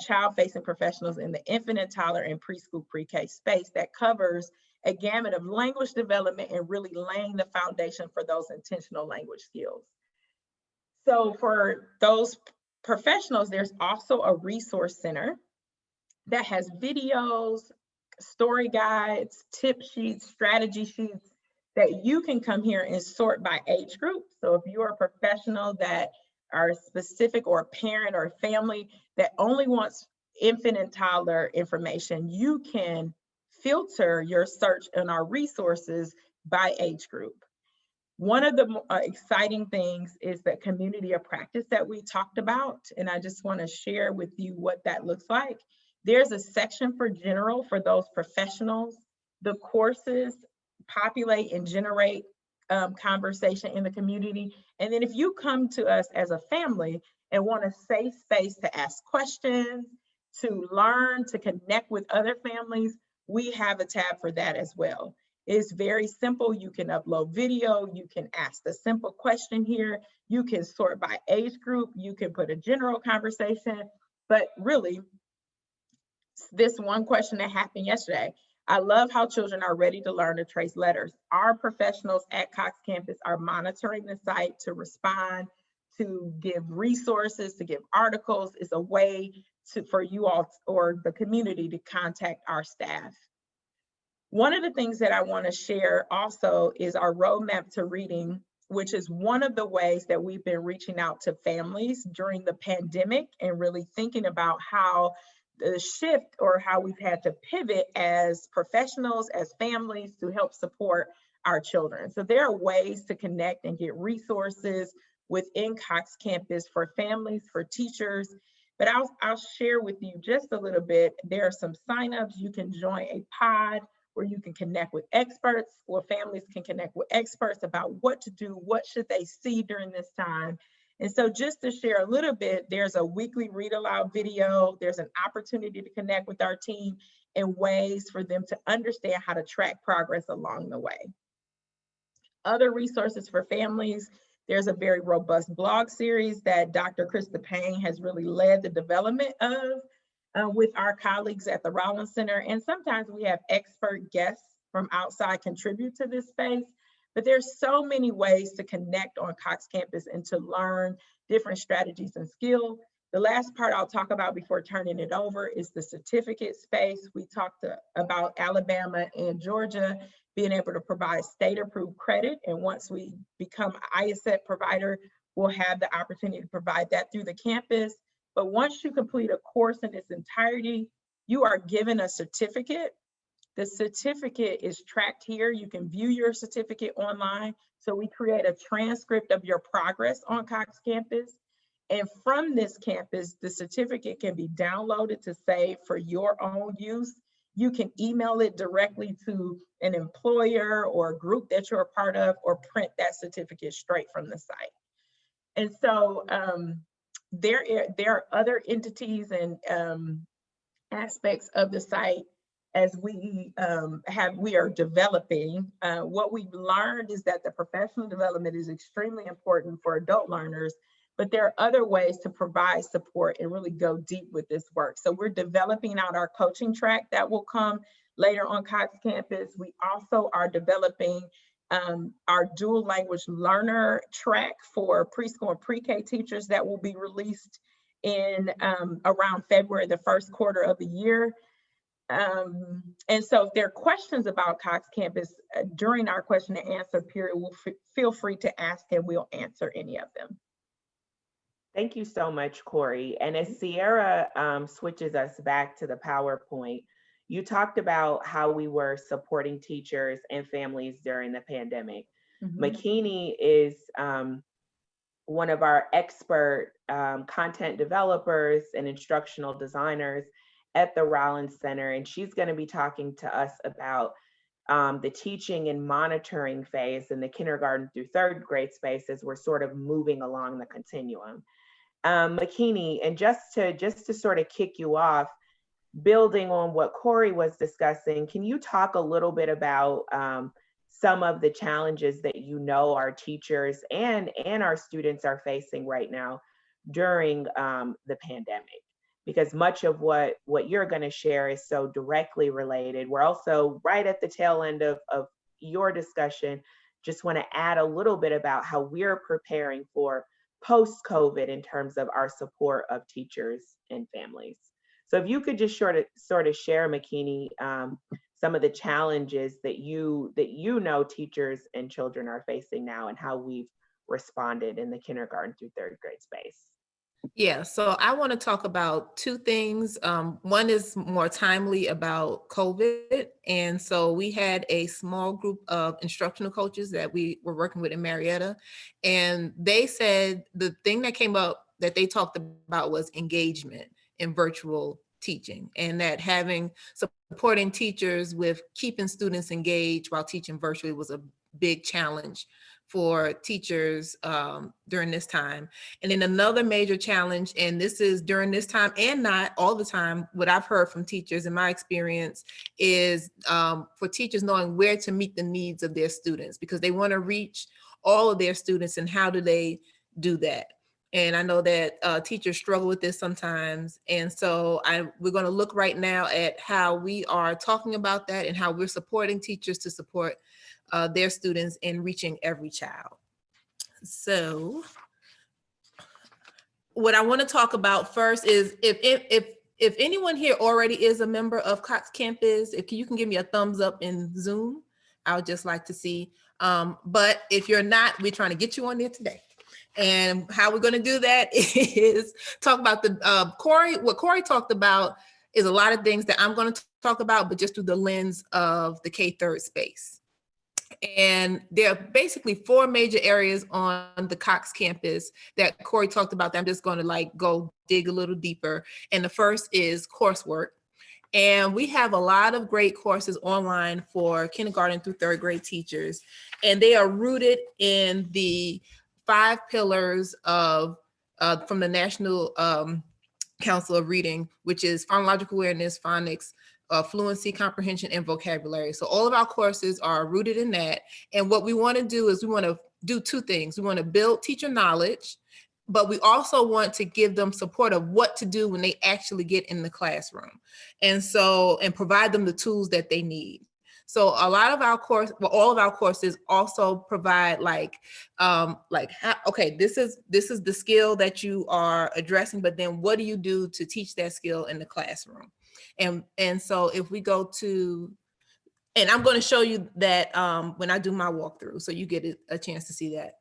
child-facing professionals in the infant and toddler and preschool pre-K space that covers a gamut of language development and really laying the foundation for those intentional language skills. So for those professionals, there's also a resource center that has videos, story guides, tip sheets, strategy sheets that you can come here and sort by age group. So if you're a professional that are specific, or a parent or a family that only wants infant and toddler information, you can filter your search in our resources by age group. One of the exciting things is the community of practice that we talked about, and I just want to share with you what that looks like. There's a section for general for those professionals. The courses populate and generate conversation in the community. And then if you come to us as a family and want a safe space to ask questions, to learn, to connect with other families, we have a tab for that as well. It's very simple. You can upload video, you can ask a simple question here, you can sort by age group, you can put a general conversation, but really, this one question that happened yesterday, I love how children are ready to learn to trace letters. Our professionals at Cox Campus are monitoring the site to respond, to give resources, to give articles. It's a way for you all or the community to contact our staff. One of the things that I want to share also is our roadmap to reading, which is one of the ways that we've been reaching out to families during the pandemic and really thinking about how the shift or how we've had to pivot as professionals, as families, to help support our children. So there are ways to connect and get resources within Cox Campus for families, for teachers. But I'll share with you just a little bit. There are some signups. You can join a pod where you can connect with experts, or families can connect with experts about what to do, what should they see during this time. And so just to share a little bit, there's a weekly read aloud video. There's an opportunity to connect with our team and ways for them to understand how to track progress along the way. Other resources for families, there's a very robust blog series that Dr. Krista Payne has really led the development of with our colleagues at the Rollins Center. And sometimes we have expert guests from outside contribute to this space. But there's so many ways to connect on Cox Campus and to learn different strategies and skills. The last part I'll talk about before turning it over is the certificate space. We talked about Alabama and Georgia being able to provide state-approved credit. And once we become an ISET provider, we'll have the opportunity to provide that through the campus. But once you complete a course in its entirety, you are given a certificate. The certificate is tracked here. You can view your certificate online. So we create a transcript of your progress on Cox Campus. And from this campus, the certificate can be downloaded to save for your own use. You can email it directly to an employer or a group that you're a part of, or print that certificate straight from the site. And so there are other entities and aspects of the site as we are developing. What we've learned is that the professional development is extremely important for adult learners, but there are other ways to provide support and really go deep with this work. So we're developing out our coaching track that will come later on Cox Campus. We also are developing our dual language learner track for preschool and pre-K teachers that will be released in around February, the first quarter of the year. And so if there are questions about Cox Campus during our question and answer period, feel free to ask and we'll answer any of them. Thank you so much, Corey. And as Sierra switches us back to the PowerPoint, you talked about how we were supporting teachers and families during the pandemic. McKinney is one of our expert content developers and instructional designers at the Rollins Center, and she's going to be talking to us about the teaching and monitoring phase in the kindergarten through third grade space as we're sort of moving along the continuum. McKinney, and just to sort of kick you off, building on what Corey was discussing, can you talk a little bit about some of the challenges that you know our teachers and our students are facing right now during the pandemic? Because much of what you're going to share is so directly related. We're also right at the tail end of your discussion. Just want to add a little bit about how we're preparing for post-COVID in terms of our support of teachers and families. So if you could just sort of share, McKinney, some of the challenges that you know teachers and children are facing now and how we've responded in the kindergarten through third grade space. Yeah, so I want to talk about two things. One is more timely about COVID. And so we had a small group of instructional coaches that we were working with in Marietta. And they said the thing that came up that they talked about was engagement in virtual teaching, and that supporting teachers with keeping students engaged while teaching virtually was a big challenge for teachers during this time. And then another major challenge, and this is during this time and not all the time, what I've heard from teachers in my experience is for teachers knowing where to meet the needs of their students, because they want to reach all of their students, and how do they do that? And I know that teachers struggle with this sometimes. And so we're going to look right now at how we are talking about that and how we're supporting teachers to support their students in reaching every child. So what I want to talk about first is if anyone here already is a member of Cox Campus, if you can give me a thumbs up in Zoom, I would just like to see. But if you're not, we're trying to get you on there today. And how we're going to do that is talk about what Corey talked about is a lot of things that I'm going to talk about, but just through the lens of the K-3 space. And there are basically four major areas on the Cox campus that Corey talked about that I'm just going to go dig a little deeper. And the first is coursework. And we have a lot of great courses online for kindergarten through third grade teachers. And they are rooted in the 5 pillars of from the National Council of Reading, which is phonological awareness, phonics, fluency, comprehension, and vocabulary. So all of our courses are rooted in that. And what we want to do is we want to do two things. We want to build teacher knowledge, but we also want to give them support of what to do when they actually get in the classroom. And provide them the tools that they need. So a lot of our all of our courses also provide this is the skill that you are addressing, but then what do you do to teach that skill in the classroom? And so if we go to, and I'm going to show you that when I do my walkthrough, so you get a chance to see that.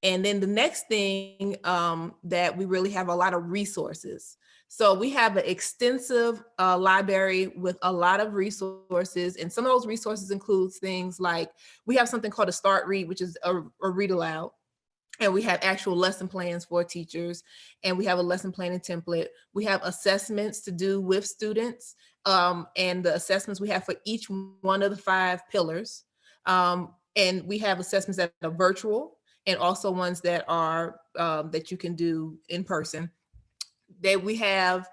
And then the next thing that we really have a lot of resources. So we have an extensive library with a lot of resources. And some of those resources includes things like, we have something called a Start Read, which is a read aloud. And we have actual lesson plans for teachers. And we have a lesson planning template. We have assessments to do with students. and the assessments we have for each one of the 5 pillars. And we have assessments that are virtual and also ones that are that you can do in person. That we have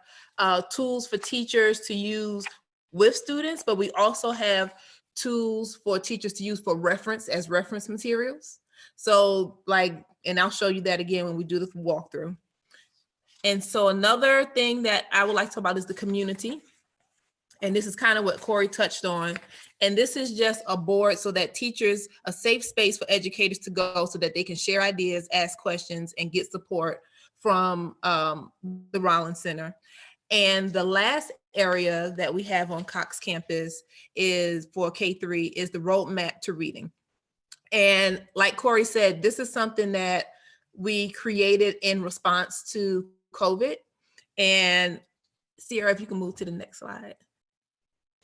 tools for teachers to use with students, but we also have tools for teachers to use for reference as reference materials. So like, and I'll show you that again when we do the walkthrough. And so another thing that I would like to talk about is the community. And this is kind of what Corey touched on. And this is just a board so that teachers, a safe space for educators to go so that they can share ideas, ask questions, and get support from the Rollins Center. And the last area that we have on Cox campus is for K3 is the roadmap to reading. And like Corey said, this is something that we created in response to COVID. And Sierra, if you can move to the next slide.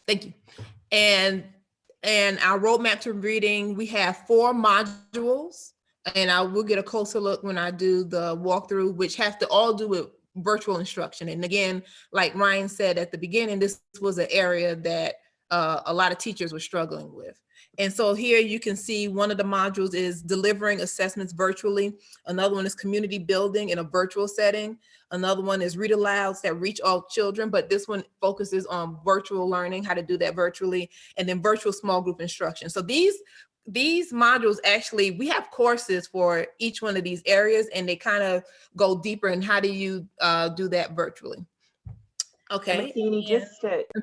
Thank you. And our roadmap to reading, we have 4 modules, and I will get a closer look when I do the walkthrough, which have to all do with virtual instruction. And again, like Ryan said at the beginning, this was an area that a lot of teachers were struggling with. And so here you can see one of the modules is delivering assessments virtually. Another one is community building in a virtual setting. Another one is read alouds that reach all children, but this one focuses on virtual learning, how to do that virtually, and then virtual small group instruction. So these modules, actually, we have courses for each one of these areas, and they kind of go deeper in how do you do that virtually. Okay. Makini,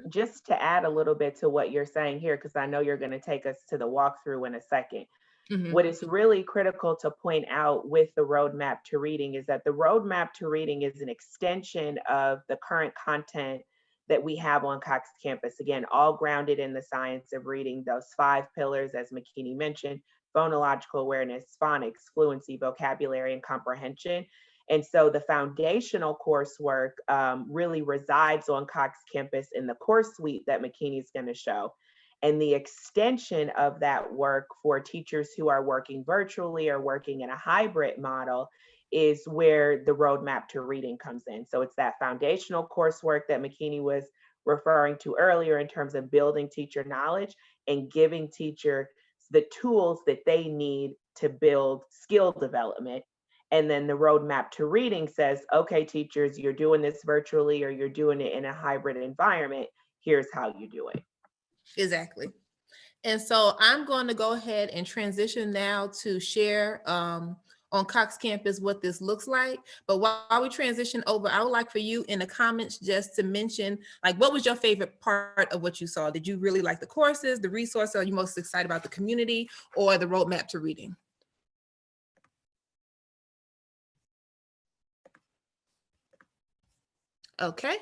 just to add a little bit to what you're saying here, because I know you're going to take us to the walkthrough in a second. Mm-hmm. What is really critical to point out with the roadmap to reading is that the roadmap to reading is an extension of the current content that we have on Cox campus. Again, all grounded in the science of reading, those 5 pillars, as Makini mentioned: phonological awareness, phonics, fluency, vocabulary, and comprehension. And so the foundational coursework really resides on Cox campus in the course suite that Makini is going to show. And the extension of that work for teachers who are working virtually or working in a hybrid model is where the roadmap to reading comes in. So it's that foundational coursework that Makini was referring to earlier in terms of building teacher knowledge and giving teachers the tools that they need to build skill development. And then the roadmap to reading says, okay, teachers, you're doing this virtually or you're doing it in a hybrid environment. Here's how you do it. Exactly. And so I'm going to go ahead and transition now to share on Cox campus what this looks like. But while we transition over, I would like for you in the comments just to mention, like, what was your favorite part of what you saw? Did you really like the courses, the resources? Are you most excited about the community or the roadmap to reading? Okay,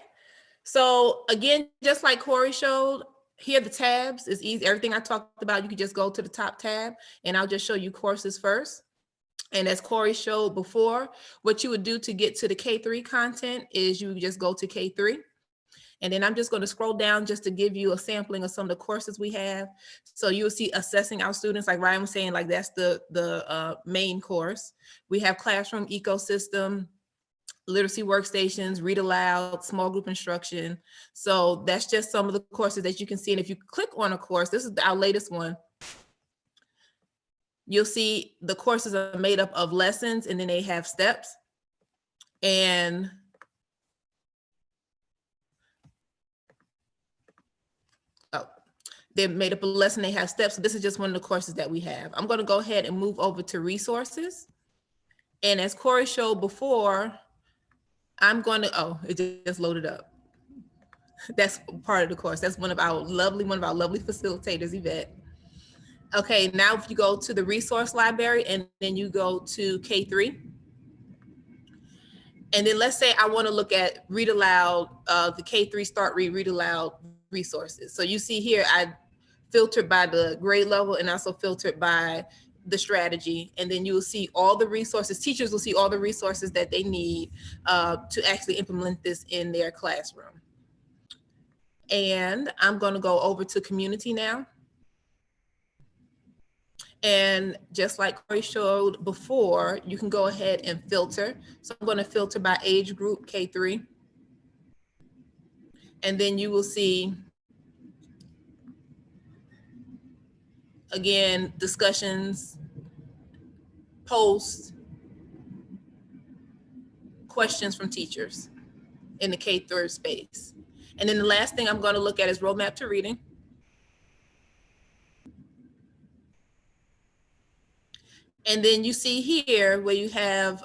so again, just like Corey showed, here the tabs is easy. Everything I talked about, you can just go to the top tab, and I'll just show you courses first. And as Corey showed before, what you would do to get to the K3 content is you just go to K3. And then I'm just going to scroll down just to give you a sampling of some of the courses we have. So you'll see assessing our students, like Ryan was saying, like that's the main course. We have classroom ecosystem, literacy workstations, read aloud, small group instruction. So that's just some of the courses that you can see. And if you click on a course, this is our latest one, you'll see the courses are made up of lessons and then they have steps. And they're made up of lesson, they have steps. So this is just one of the courses that we have. I'm going to go ahead and move over to resources. And as Corey showed before, I'm going to, oh, it just loaded up. That's part of the course. That's one of our lovely facilitators, Yvette. Okay, now if you go to the resource library and then you go to K3. And then let's say I want to look at read aloud, the K3 Start Read Aloud resources. So you see here, I filtered by the grade level and also filtered by the strategy. And then you will see all the resources. Teachers will see all the resources that they need to actually implement this in their classroom. And I'm going to go over to community now. And just like Corey showed before, you can go ahead and filter. So I'm going to filter by age group K3. And then you will see, again, discussions, posts, questions from teachers in the K-3 space. And then the last thing I'm going to look at is roadmap to reading. And then you see here where you have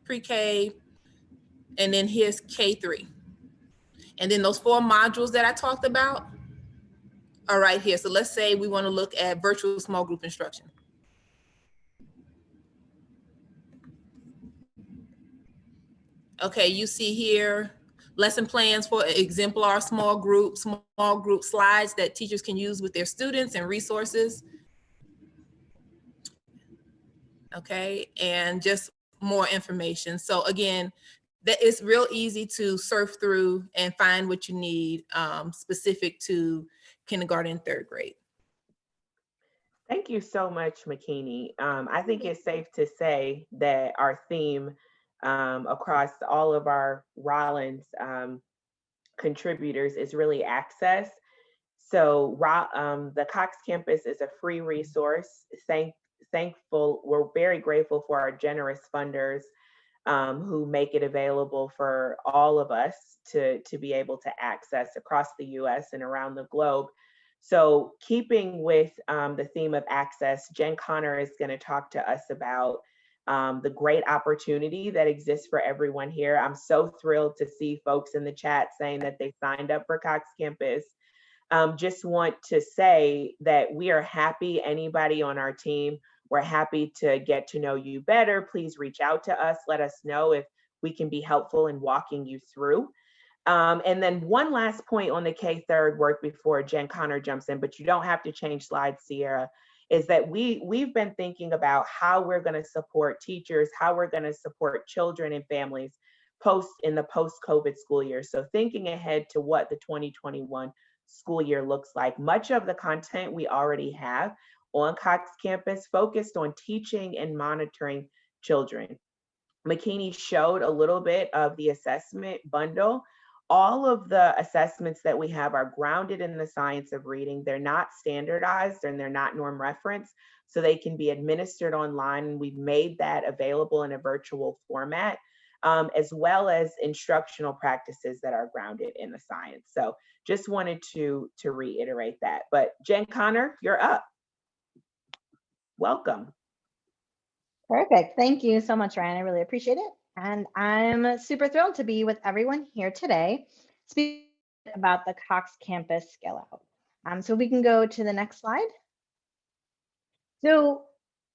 pre-K, and then here's K3. And then those 4 modules that I talked about are right here. So let's say we want to look at virtual small group instruction. Okay, you see here lesson plans for exemplar small group slides that teachers can use with their students and resources. Okay, and just more information. So again, that is real easy to surf through and find what you need specific to kindergarten and 3rd grade. Thank you so much, McKinney. I think it's safe to say that our theme across all of our Rollins contributors is really access. So the Cox campus is a free resource. Thankful, we're very grateful for our generous funders who make it available for all of us to be able to access across the US and around the globe. So keeping with the theme of access, Jen Connor is going to talk to us about the great opportunity that exists for everyone here. I'm so thrilled to see folks in the chat saying that they signed up for Cox Campus. Just want to say that we are happy, anybody on our team, we're happy to get to know you better. Please reach out to us. Let us know if we can be helpful in walking you through. And then one last point on the K-3 work before Jen Connor jumps in, but you don't have to change slides, Sierra, is that we've been thinking about how we're going to support teachers, how we're going to support children and families in the post-COVID school year. So thinking ahead to what the 2021 school year looks like. Much of the content we already have on Cox campus focused on teaching and monitoring children. McKinney showed a little bit of the assessment bundle. All of the assessments that we have are grounded in the science of reading. They're not standardized and they're not norm reference, so they can be administered online. We've made that available in a virtual format, as well as instructional practices that are grounded in the science. So just wanted to reiterate that. But Jen Connor, you're up. Welcome. Perfect. Thank you so much, Ryan. I really appreciate it. And I'm super thrilled to be with everyone here today, speaking about the Cox Campus Scale Out. So we can go to the next slide. So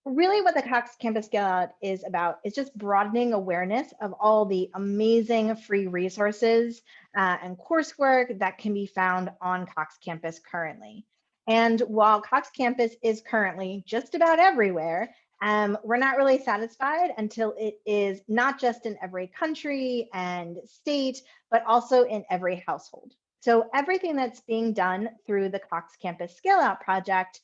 really what the Cox Campus Scale Out is about is just broadening awareness of all the amazing free resources and coursework that can be found on Cox Campus currently. And while Cox Campus is currently just about everywhere, we're not really satisfied until it is not just in every country and state, but also in every household. So everything that's being done through the Cox Campus Scale Out project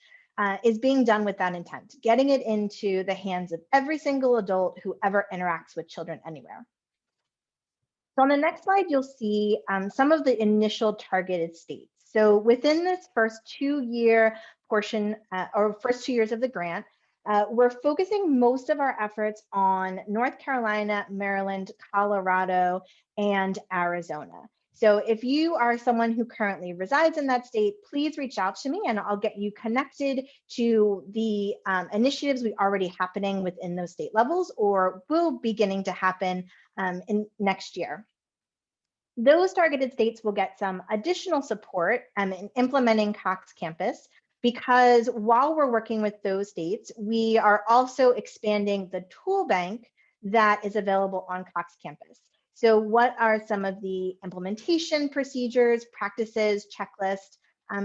is being done with that intent, getting it into the hands of every single adult who ever interacts with children anywhere. So on the next slide, you'll see some of the initial targeted states. So within this first 2-year portion or first 2 years of the grant, we're focusing most of our efforts on North Carolina, Maryland, Colorado, and Arizona. So if you are someone who currently resides in that state, please reach out to me and I'll get you connected to the initiatives we already happening within those state levels or will beginning to happen in next year. Those targeted states will get some additional support in implementing Cox Campus, because while we're working with those states, we are also expanding the tool bank that is available on Cox Campus. So what are some of the implementation procedures, practices, checklists,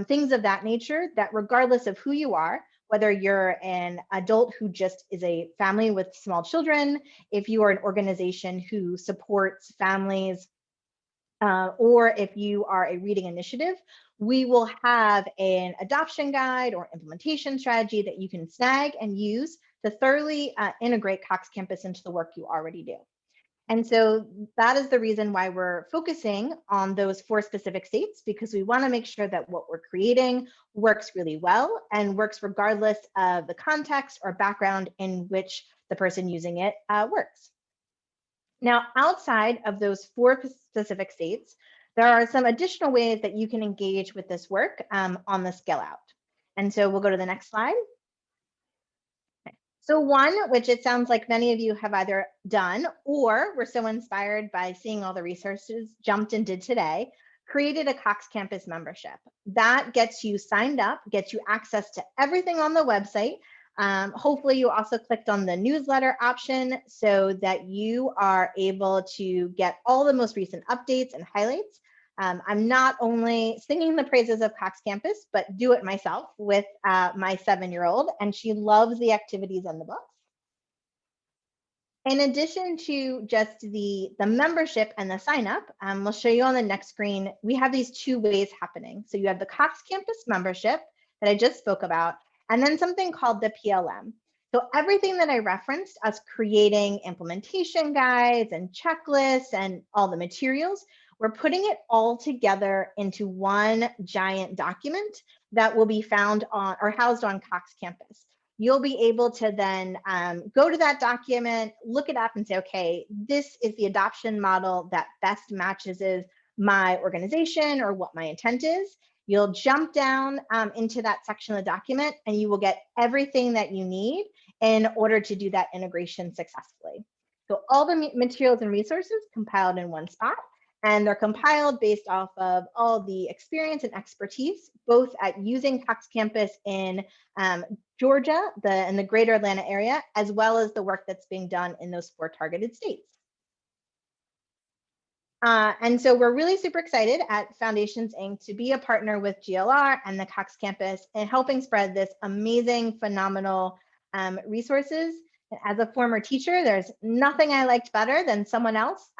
things of that nature that regardless of who you are, whether you're an adult who just is a family with small children, if you are an organization who supports families, or if you are a reading initiative, we will have an adoption guide or implementation strategy that you can snag and use to thoroughly integrate Cox Campus into the work you already do. And so that is the reason why we're focusing on those 4 specific states, because we want to make sure that what we're creating works really well and works regardless of the context or background in which the person using it works. Now, outside of those 4 specific states, there are some additional ways that you can engage with this work on the scale out. And so we'll go to the next slide. So one, which it sounds like many of you have either done or were so inspired by seeing all the resources, jumped and did today, created a Cox Campus membership. That gets you signed up, gets you access to everything on the website. Hopefully you also clicked on the newsletter option so that you are able to get all the most recent updates and highlights. I'm not only singing the praises of Cox Campus, but do it myself with my 7-year-old, and she loves the activities and the books. In addition to just the membership and the sign up, we'll show you on the next screen, we have these 2 ways happening. So you have the Cox Campus membership that I just spoke about, and then something called the PLM. So everything that I referenced, us creating implementation guides and checklists and all the materials, we're putting it all together into one giant document that will be found on or housed on Cox Campus. You'll be able to then go to that document, look it up and say, okay, this is the adoption model that best matches my organization or what my intent is. You'll jump down into that section of the document and you will get everything that you need in order to do that integration successfully. So all the materials and resources compiled in one spot. And they're compiled based off of all the experience and expertise, both at using Cox Campus in Georgia, in the greater Atlanta area, as well as the work that's being done in those 4 targeted states. And so we're really super excited at Foundations Inc. to be a partner with GLR and the Cox Campus in helping spread this amazing, phenomenal resources. As a former teacher, there's nothing I liked better than someone else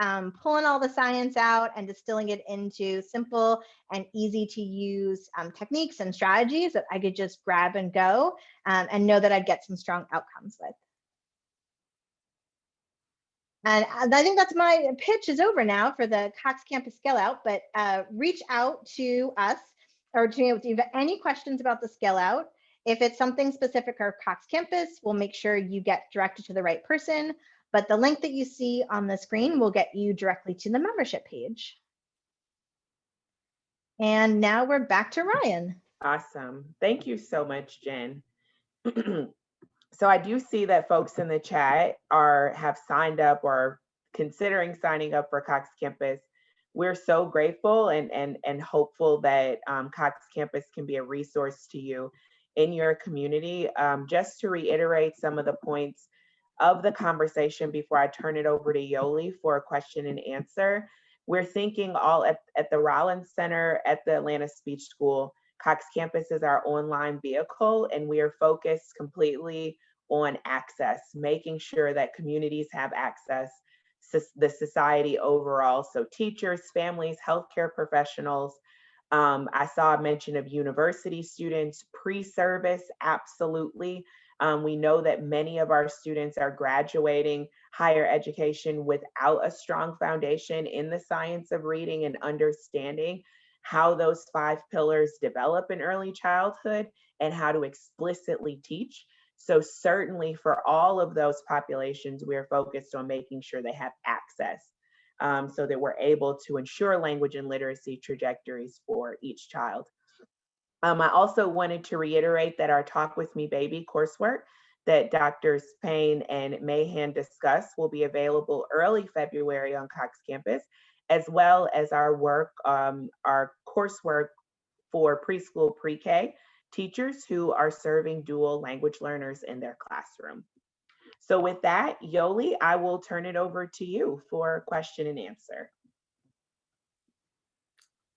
pulling all the science out and distilling it into simple and easy to use techniques and strategies that I could just grab and go and know that I'd get some strong outcomes with. And I think that's my pitch is over now for the Cox Campus Scale Out, but reach out to us or to if you have any questions about the Scale Out. If it's something specific for Cox Campus, we'll make sure you get directed to the right person, but the link that you see on the screen will get you directly to the membership page. And now we're back to Ryan. Awesome. Thank you so much, Jen. So I do see that folks in the chat have signed up or considering signing up for Cox Campus. We're so grateful and hopeful that Cox Campus can be a resource to you in your community. Just to reiterate some of the points of the conversation before I turn it over to Yoli for a question and answer. We're thinking all at the Rollins Center at the Atlanta Speech School. Cox Campus is our online vehicle, and we are focused completely on access, making sure that communities have access, the society overall. So teachers, families, healthcare professionals. I saw a mention of university students, pre-service, absolutely. We know that many of our students are graduating higher education without a strong foundation in the science of reading and understanding how those 5 pillars develop in early childhood and how to explicitly teach. So certainly for all of those populations, we're focused on making sure they have access. So that we're able to ensure language and literacy trajectories for each child. I also wanted to reiterate that our Talk With Me Baby coursework that Drs. Payne and Mahan discussed will be available early February on Cox Campus, as well as our coursework for preschool pre-K teachers who are serving dual language learners in their classroom. So with that, Yoli, I will turn it over to you for question and answer.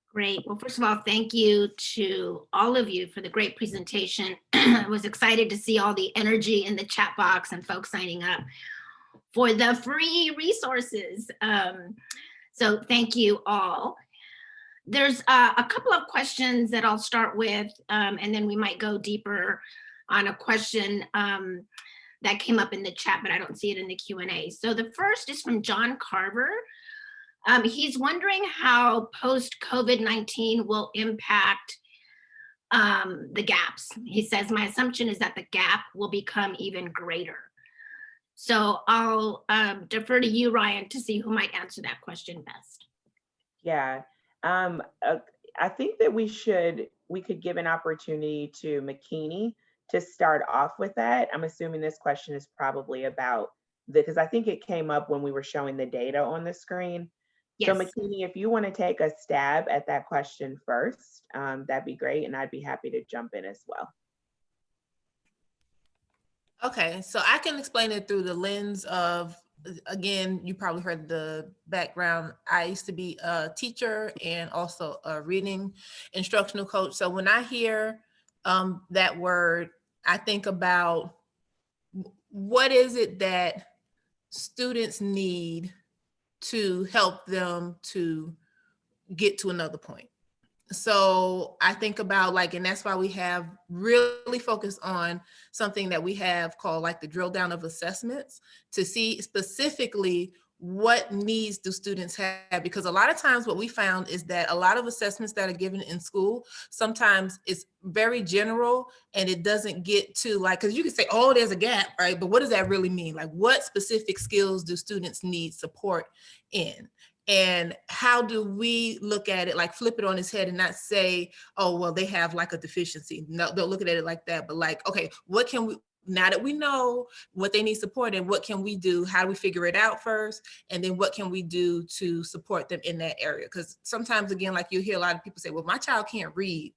Great. Well, first of all, thank you to all of you for the great presentation. I was excited to see all the energy in the chat box and folks signing up for the free resources. So thank you all. There's a couple of questions that I'll start with, and then we might go deeper on a question that came up in the chat, but I don't see it in the Q&A. So the first is from John Carver. He's wondering how post-COVID-19 will impact the gaps. He says, my assumption is that the gap will become even greater. So I'll defer to you, Ryan, to see who might answer that question best. Yeah, I think that we could give an opportunity to McKinney to start off with that. I'm assuming this question is probably about because I think it came up when we were showing the data on the screen. Yes. So McKinney, if you want to take a stab at that question first, that'd be great, and I'd be happy to jump in as well. Okay, so I can explain it through the lens of, again, you probably heard the background. I used to be a teacher and also a reading instructional coach. So when I hear that word, I think about what is it that students need to help them to get to another point. So I think about and that's why we have really focused on something that we have called the drill down of assessments to see specifically what needs do students have, because a lot of times what we found is that a lot of assessments that are given in school, sometimes it's very general and it doesn't get to because you can say, oh, there's a gap, right? But what does that really mean? What specific skills do students need support in? And how do we look at it, flip it on its head and not say, oh, well, they have a deficiency. No, don't look at it like that, but okay, what can we, now that we know what they need support in, what can we do? How do we figure it out first? And then what can we do to support them in that area? Because sometimes, again, you hear a lot of people say, well, my child can't read.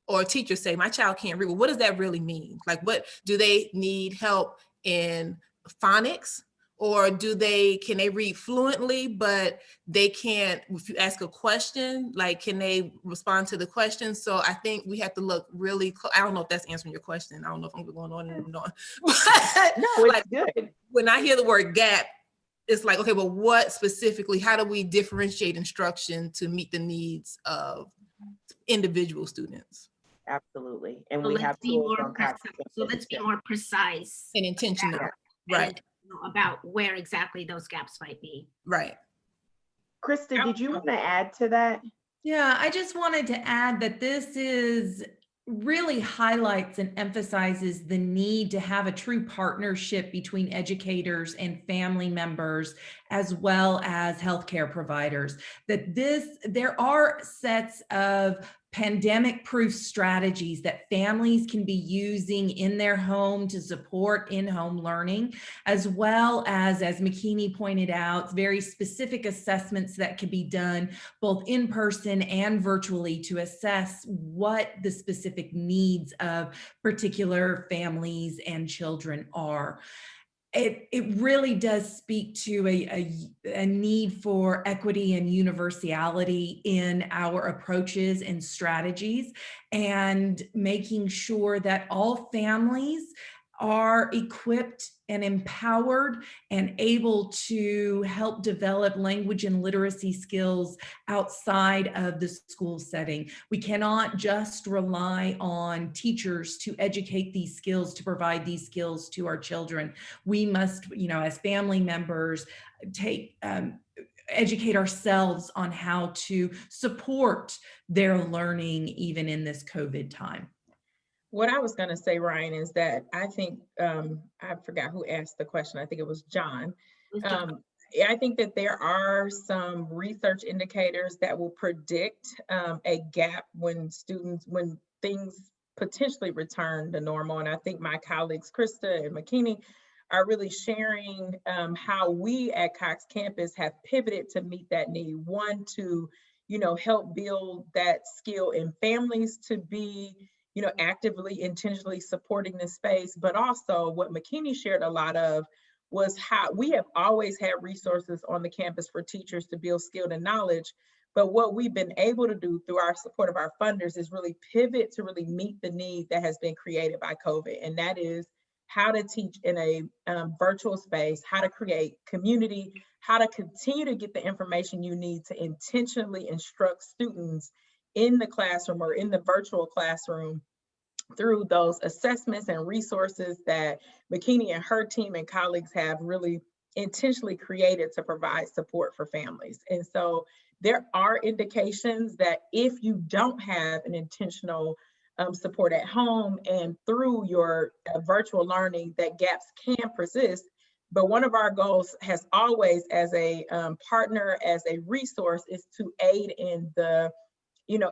Or teachers say, my child can't read. Well, what does that really mean? What do they need help in phonics? Or can they read fluently, but they can't, if you ask a question, can they respond to the question? So I think we have to look really close. I don't know if that's answering your question. I don't know if I'm going on and on. But no, it's good. When I hear the word gap, it's okay, well, what specifically, how do we differentiate instruction to meet the needs of individual students? Absolutely. And so we have tools on Cox. So let's be more precise and intentional. Right. About where exactly those gaps might be. Right. Krista, did you want to add to that? Yeah, I just wanted to add that this really highlights and emphasizes the need to have a true partnership between educators and family members, as well as healthcare providers. There are sets of pandemic-proof strategies that families can be using in their home to support in-home learning, as well as McKinney pointed out, very specific assessments that can be done both in person and virtually to assess what the specific needs of particular families and children are. It really does speak to a need for equity and universality in our approaches and strategies, and making sure that all families are equipped and empowered and able to help develop language and literacy skills outside of the school setting. We cannot just rely on teachers to educate these skills, to provide these skills to our children. We must, as family members, educate ourselves on how to support their learning even in this COVID time. What I was going to say, Ryan, is that I think, I forgot who asked the question. I think it was John. I think that there are some research indicators that will predict a gap when things potentially return to normal. And I think my colleagues, Krista and McKinney, are really sharing how we at Cox Campus have pivoted to meet that need. One, to, help build that skill in families to be actively, intentionally supporting this space, but also what McKinney shared a lot of was how we have always had resources on the campus for teachers to build skill and knowledge. But what we've been able to do through our support of our funders is really pivot to really meet the need that has been created by COVID. And that is how to teach in a virtual space, how to create community, how to continue to get the information you need to intentionally instruct students in the classroom or in the virtual classroom through those assessments and resources that Makini and her team and colleagues have really intentionally created to provide support for families. And so there are indications that if you don't have an intentional support at home and through your virtual learning, that gaps can persist. But one of our goals has always, as a partner, as a resource, is to aid in the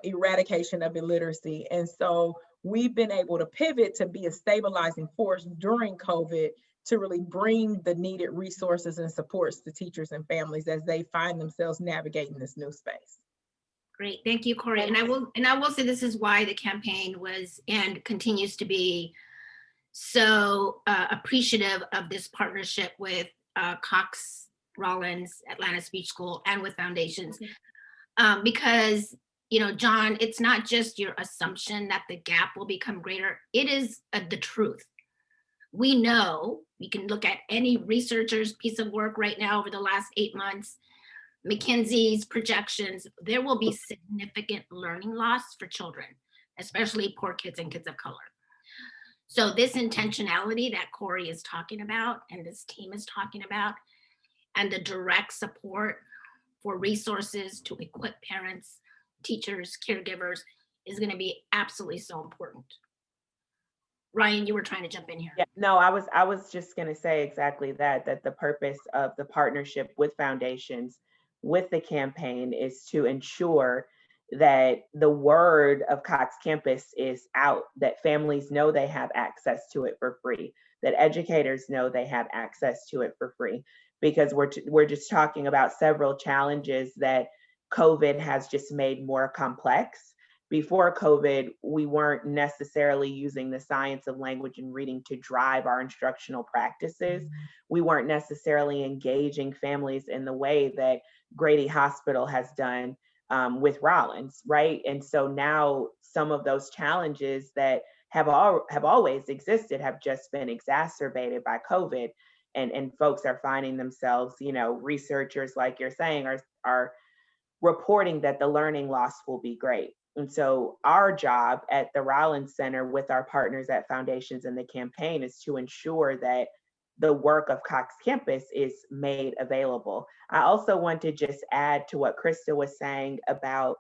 eradication of illiteracy. And so we've been able to pivot to be a stabilizing force during COVID to really bring the needed resources and supports to teachers and families as they find themselves navigating this new space. Great, thank you, Corey. And I will say this is why the campaign was and continues to be so appreciative of this partnership with Cox Rollins, Atlanta Speech School, and with foundations, because John, it's not just your assumption that the gap will become greater. It is the truth. We know, we can look at any researcher's piece of work right now over the last 8 months, McKinsey's projections, there will be significant learning loss for children, especially poor kids and kids of color. So this intentionality that Corey is talking about and this team is talking about, and the direct support for resources to equip parents, teachers, caregivers, is going to be absolutely so important. Ryan, you were trying to jump in here. Yeah, no, I was just going to say exactly that the purpose of the partnership with foundations, with the campaign, is to ensure that the word of Cox Campus is out, that families know they have access to it for free, that educators know they have access to it for free, because we're just talking about several challenges that COVID has just made more complex. Before COVID, we weren't necessarily using the science of language and reading to drive our instructional practices. We weren't necessarily engaging families in the way that Grady Hospital has done with Rollins, right? And so now some of those challenges that have always existed have just been exacerbated by COVID, and folks are finding themselves, researchers like you're saying are reporting that the learning loss will be great. And so our job at the Rollins Center with our partners at Foundations and the campaign is to ensure that the work of Cox Campus is made available. I also want to just add to what Krista was saying about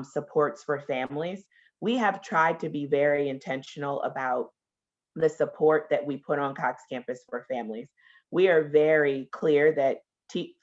supports for families. We have tried to be very intentional about the support that we put on Cox Campus for families. We are very clear that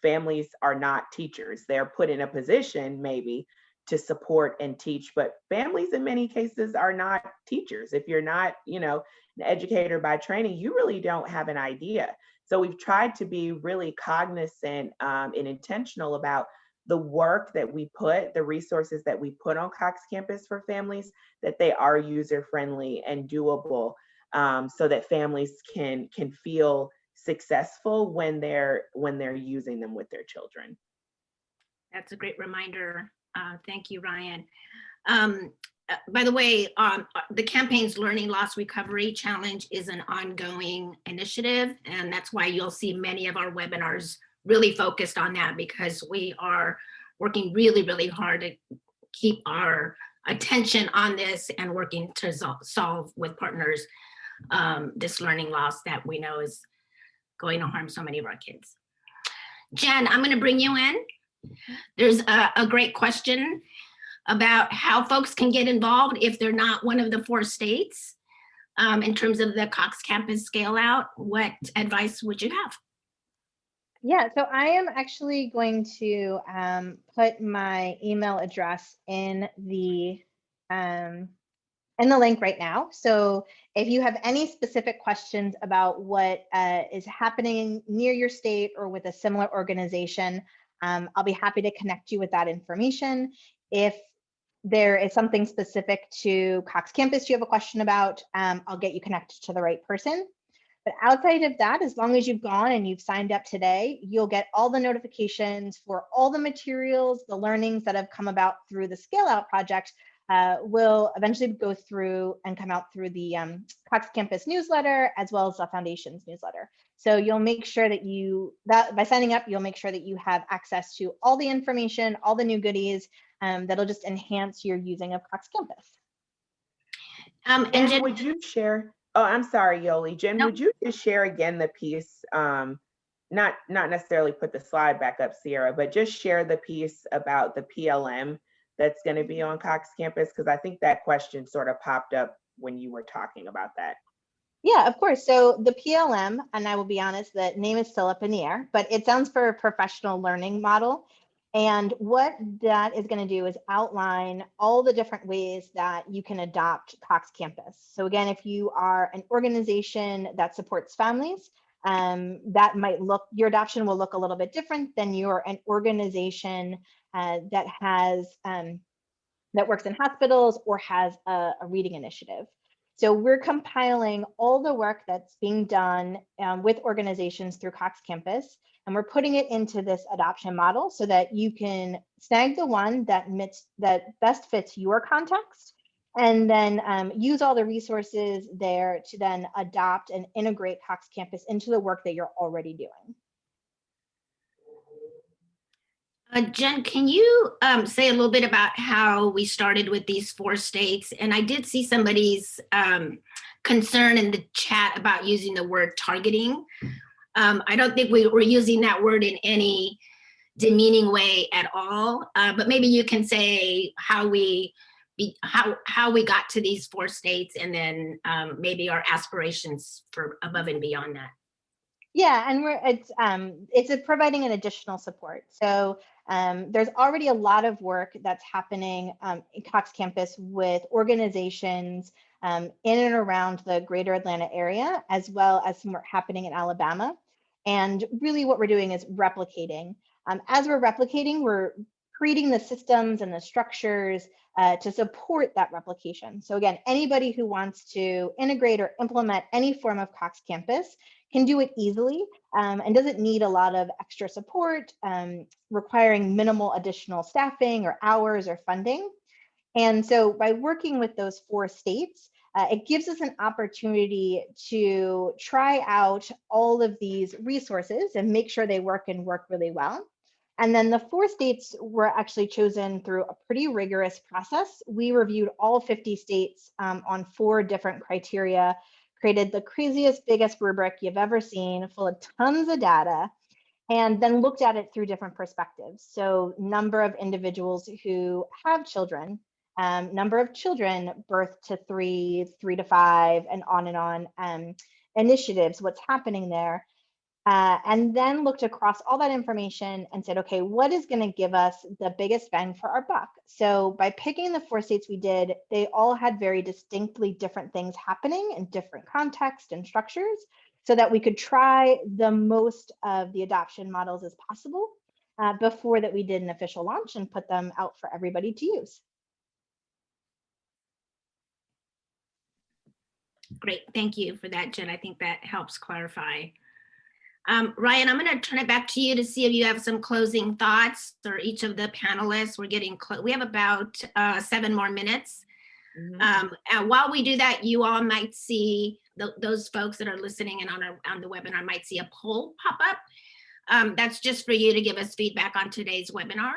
families are not teachers. They're put in a position maybe to support and teach, but families in many cases are not teachers. If you're not, an educator by training, you really don't have an idea. So we've tried to be really cognizant and intentional about the work that we put, the resources that we put on Cox Campus for families, that they are user-friendly and doable, so that families can feel successful when they're using them with their children. That's a great reminder. Thank you, Ryan. By the way, the campaign's Learning Loss Recovery Challenge is an ongoing initiative, and that's why you'll see many of our webinars really focused on that, because we are working really, really hard to keep our attention on this and working to solve with partners this learning loss that we know is going to harm so many of our kids. Jen, I'm going to bring you in. There's a great question about how folks can get involved if they're not one of the 4 states in terms of the Cox Campus scale out. What advice would you have? Yeah, so I am actually going to put my email address in the link right now. So if you have any specific questions about what is happening near your state or with a similar organization, I'll be happy to connect you with that information. If there is something specific to Cox Campus you have a question about, I'll get you connected to the right person. But outside of that, as long as you've gone and you've signed up today, you'll get all the notifications for all the materials, the learnings that have come about through the Scale Out project will eventually go through and come out through the Cox Campus newsletter, as well as the Foundation's newsletter. So you'll make sure that by signing up, you'll make sure that you have access to all the information, all the new goodies that'll just enhance your using of Cox Campus. And Jen, Jen, would you share? Oh, I'm sorry, Yoli. Jen, no, would you just share again the piece? Not necessarily put the slide back up, Sierra, but just share the piece about the PLM that's going to be on Cox campus, because I think that question sort of popped up when you were talking about that. Yeah, of course. So the PLM, and I will be honest, the name is still up in the air, but it sounds for a professional learning model. And what that is going to do is outline all the different ways that you can adopt Cox Campus. So again, if you are an organization that supports families, that might look, your adoption will look a little bit different than you're an organization that has that works in hospitals or has a reading initiative. So we're compiling all the work that's being done with organizations through Cox Campus, and we're putting it into this adoption model so that you can snag the one that best fits your context, and then use all the resources there to then adopt and integrate Cox Campus into the work that you're already doing. Jen, can you say a little bit about how we started with these 4 states? And I did see somebody's concern in the chat about using the word targeting. I don't think we were using that word in any demeaning way at all, but maybe you can say how we got to these 4 states, and then maybe our aspirations for above and beyond that. Yeah, and it's providing an additional support. So there's already a lot of work that's happening in Cox Campus with organizations in and around the greater Atlanta area, as well as some work happening in Alabama. And really what we're doing is replicating. As we're replicating, we're creating the systems and the structures to support that replication. So again, anybody who wants to integrate or implement any form of Cox Campus can do it easily and doesn't need a lot of extra support, requiring minimal additional staffing or hours or funding. And so by working with those 4 states, it gives us an opportunity to try out all of these resources and make sure they work and work really well. And then the 4 states were actually chosen through a pretty rigorous process. We reviewed all 50 states on 4 different criteria, created the craziest, biggest rubric you've ever seen, full of tons of data, and then looked at it through different perspectives. So number of individuals who have children, number of children birth to 3, 3 to 5, and on, initiatives, what's happening there. And then looked across all that information and said, okay, what is going to give us the biggest bang for our buck? So by picking the 4 states we did, they all had very distinctly different things happening in different contexts and structures, so that we could try the most of the adoption models as possible before that we did an official launch and put them out for everybody to use. Great, thank you for that, Jen. I think that helps clarify. Ryan, I'm going to turn it back to you to see if you have some closing thoughts, or each of the panelists. We're getting close. We have about 7 more minutes. And while we do that, you all might see, those folks that are listening and on the webinar might see a poll pop up. That's just for you to give us feedback on today's webinar,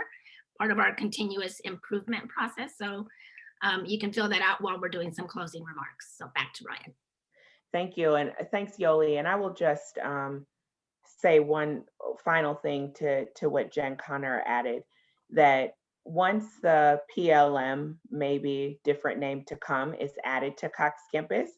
part of our continuous improvement process. So you can fill that out while we're doing some closing remarks. So back to Ryan. Thank you, and thanks, Yoli. And I will just say one final thing to what Jen Connor added, that once the PLM, maybe different name to come, is added to Cox Campus,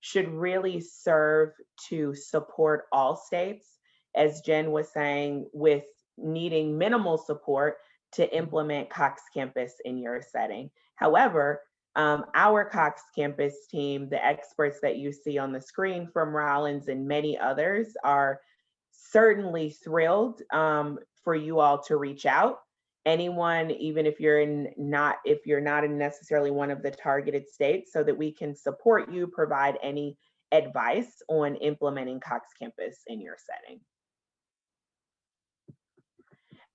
should really serve to support all states, as Jen was saying, with needing minimal support to implement Cox Campus in your setting. However, our Cox Campus team, the experts that you see on the screen from Rollins and many others, are certainly thrilled for you all to reach out. Anyone, even if you're not in necessarily one of the targeted states, so that we can support you, provide any advice on implementing Cox Campus in your setting.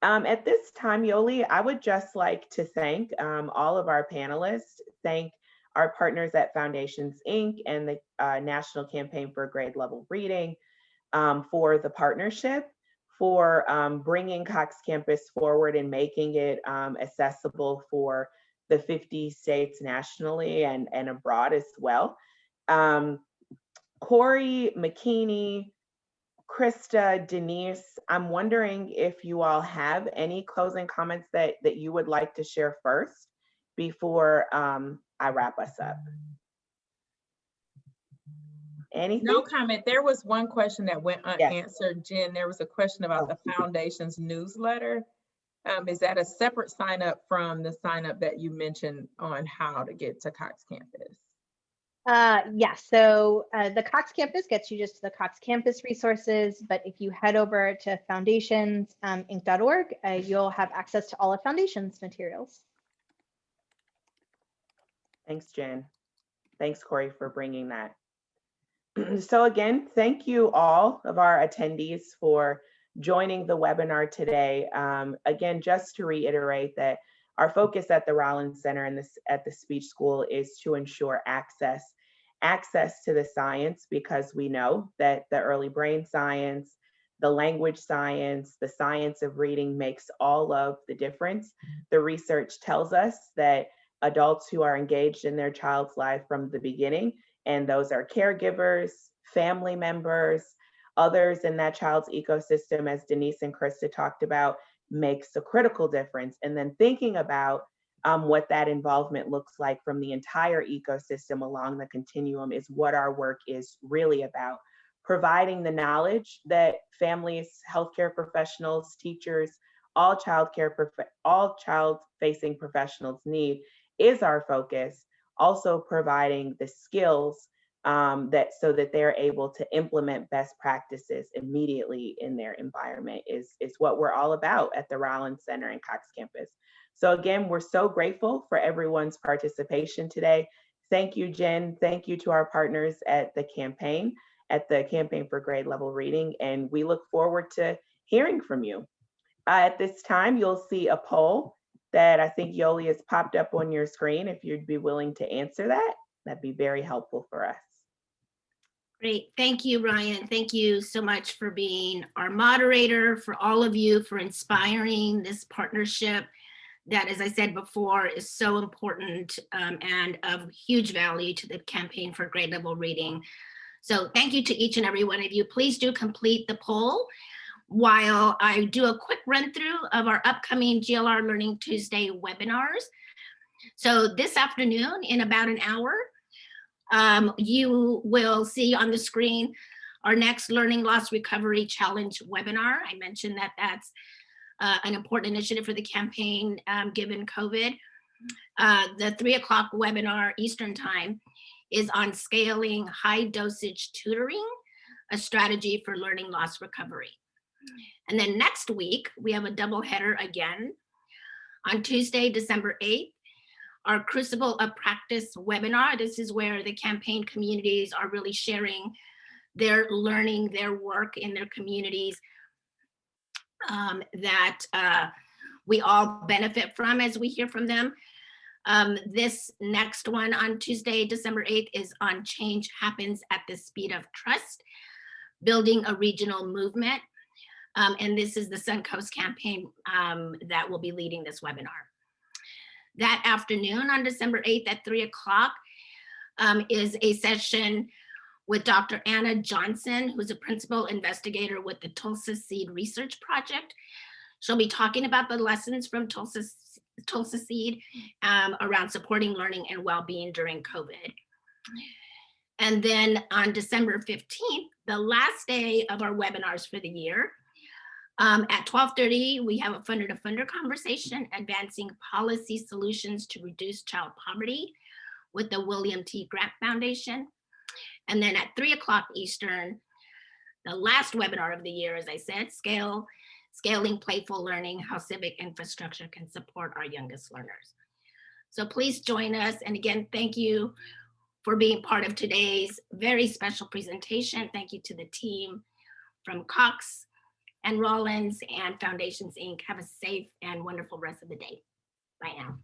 At this time, Yoli, I would just like to thank all of our panelists, thank our partners at Foundations, Inc. and the National Campaign for Grade Level Reading for the partnership, for bringing Cox Campus forward and making it accessible for the 50 states nationally and abroad as well. Corey, McKinney, Krista, Denise, I'm wondering if you all have any closing comments that you would like to share first before I wrap us up. Anything? No comment. There was one question that went Yes. unanswered, Jen. There was a question about the foundation's newsletter. Is that a separate sign up from the sign up that you mentioned on how to get to Cox Campus? Yes, so the Cox Campus gets you just to the Cox Campus resources, but if you head over to foundationsinc.org, you'll have access to all of Foundation's materials. Thanks, Jen. Thanks, Corey, for bringing that. So again, thank you all of our attendees for joining the webinar today. Again, just to reiterate that our focus at the Rollins Center and at the Speech School is to ensure access to the science, because we know that the early brain science, the language science, the science of reading makes all of the difference. The research tells us that adults who are engaged in their child's life from the beginning, and those are caregivers, family members, others in that child's ecosystem, as Denise and Krista talked about, makes a critical difference. And then thinking about what that involvement looks like from the entire ecosystem along the continuum is what our work is really about. Providing the knowledge that families, healthcare professionals, teachers, all child-facing professionals need is our focus. Also providing the skills so that they're able to implement best practices immediately in their environment is what we're all about at the Rollins Center and Cox Campus. So again, we're so grateful for everyone's participation today. Thank you, Jen. Thank you to our partners at the Campaign for Grade Level Reading, and we look forward to hearing from you. At this time, you'll see a poll that I think Yoli has popped up on your screen. If you'd be willing to answer that, that'd be very helpful for us. Great. Thank you, Ryan. Thank you so much for being our moderator, for all of you for inspiring this partnership that, as I said before, is so important and of huge value to the Campaign for Grade Level Reading. So thank you to each and every one of you. Please do complete the poll while I do a quick run through of our upcoming GLR Learning Tuesday webinars. So this afternoon, in about an hour, you will see on the screen our next Learning Loss Recovery Challenge webinar. I mentioned that that's an important initiative for the campaign given COVID. The 3 o'clock webinar Eastern Time is on scaling high dosage tutoring, a strategy for learning loss recovery. And then next week, we have a double header again. On Tuesday, December 8th, our Crucible of Practice webinar. This is where the campaign communities are really sharing their learning, their work in their communities that we all benefit from as we hear from them. This next one on Tuesday, December 8th is on Change Happens at the Speed of Trust, Building a Regional Movement. And this is the Suncoast campaign that will be leading this webinar. That afternoon on December 8th at 3 o'clock is a session with Dr. Anna Johnson, who's a principal investigator with the Tulsa Seed Research Project. She'll be talking about the lessons from Tulsa Seed around supporting learning and well-being during COVID. And then on December 15th, the last day of our webinars for the year, at 12:30, we have a funder to funder conversation, advancing policy solutions to reduce child poverty with the William T. Grant Foundation. And then at 3 o'clock Eastern, the last webinar of the year, as I said, Scaling Playful Learning, How Civic Infrastructure Can Support Our Youngest Learners. So please join us. And again, thank you for being part of today's very special presentation. Thank you to the team from Cox and Rollins and Foundations Inc. Have a safe and wonderful rest of the day. Bye now.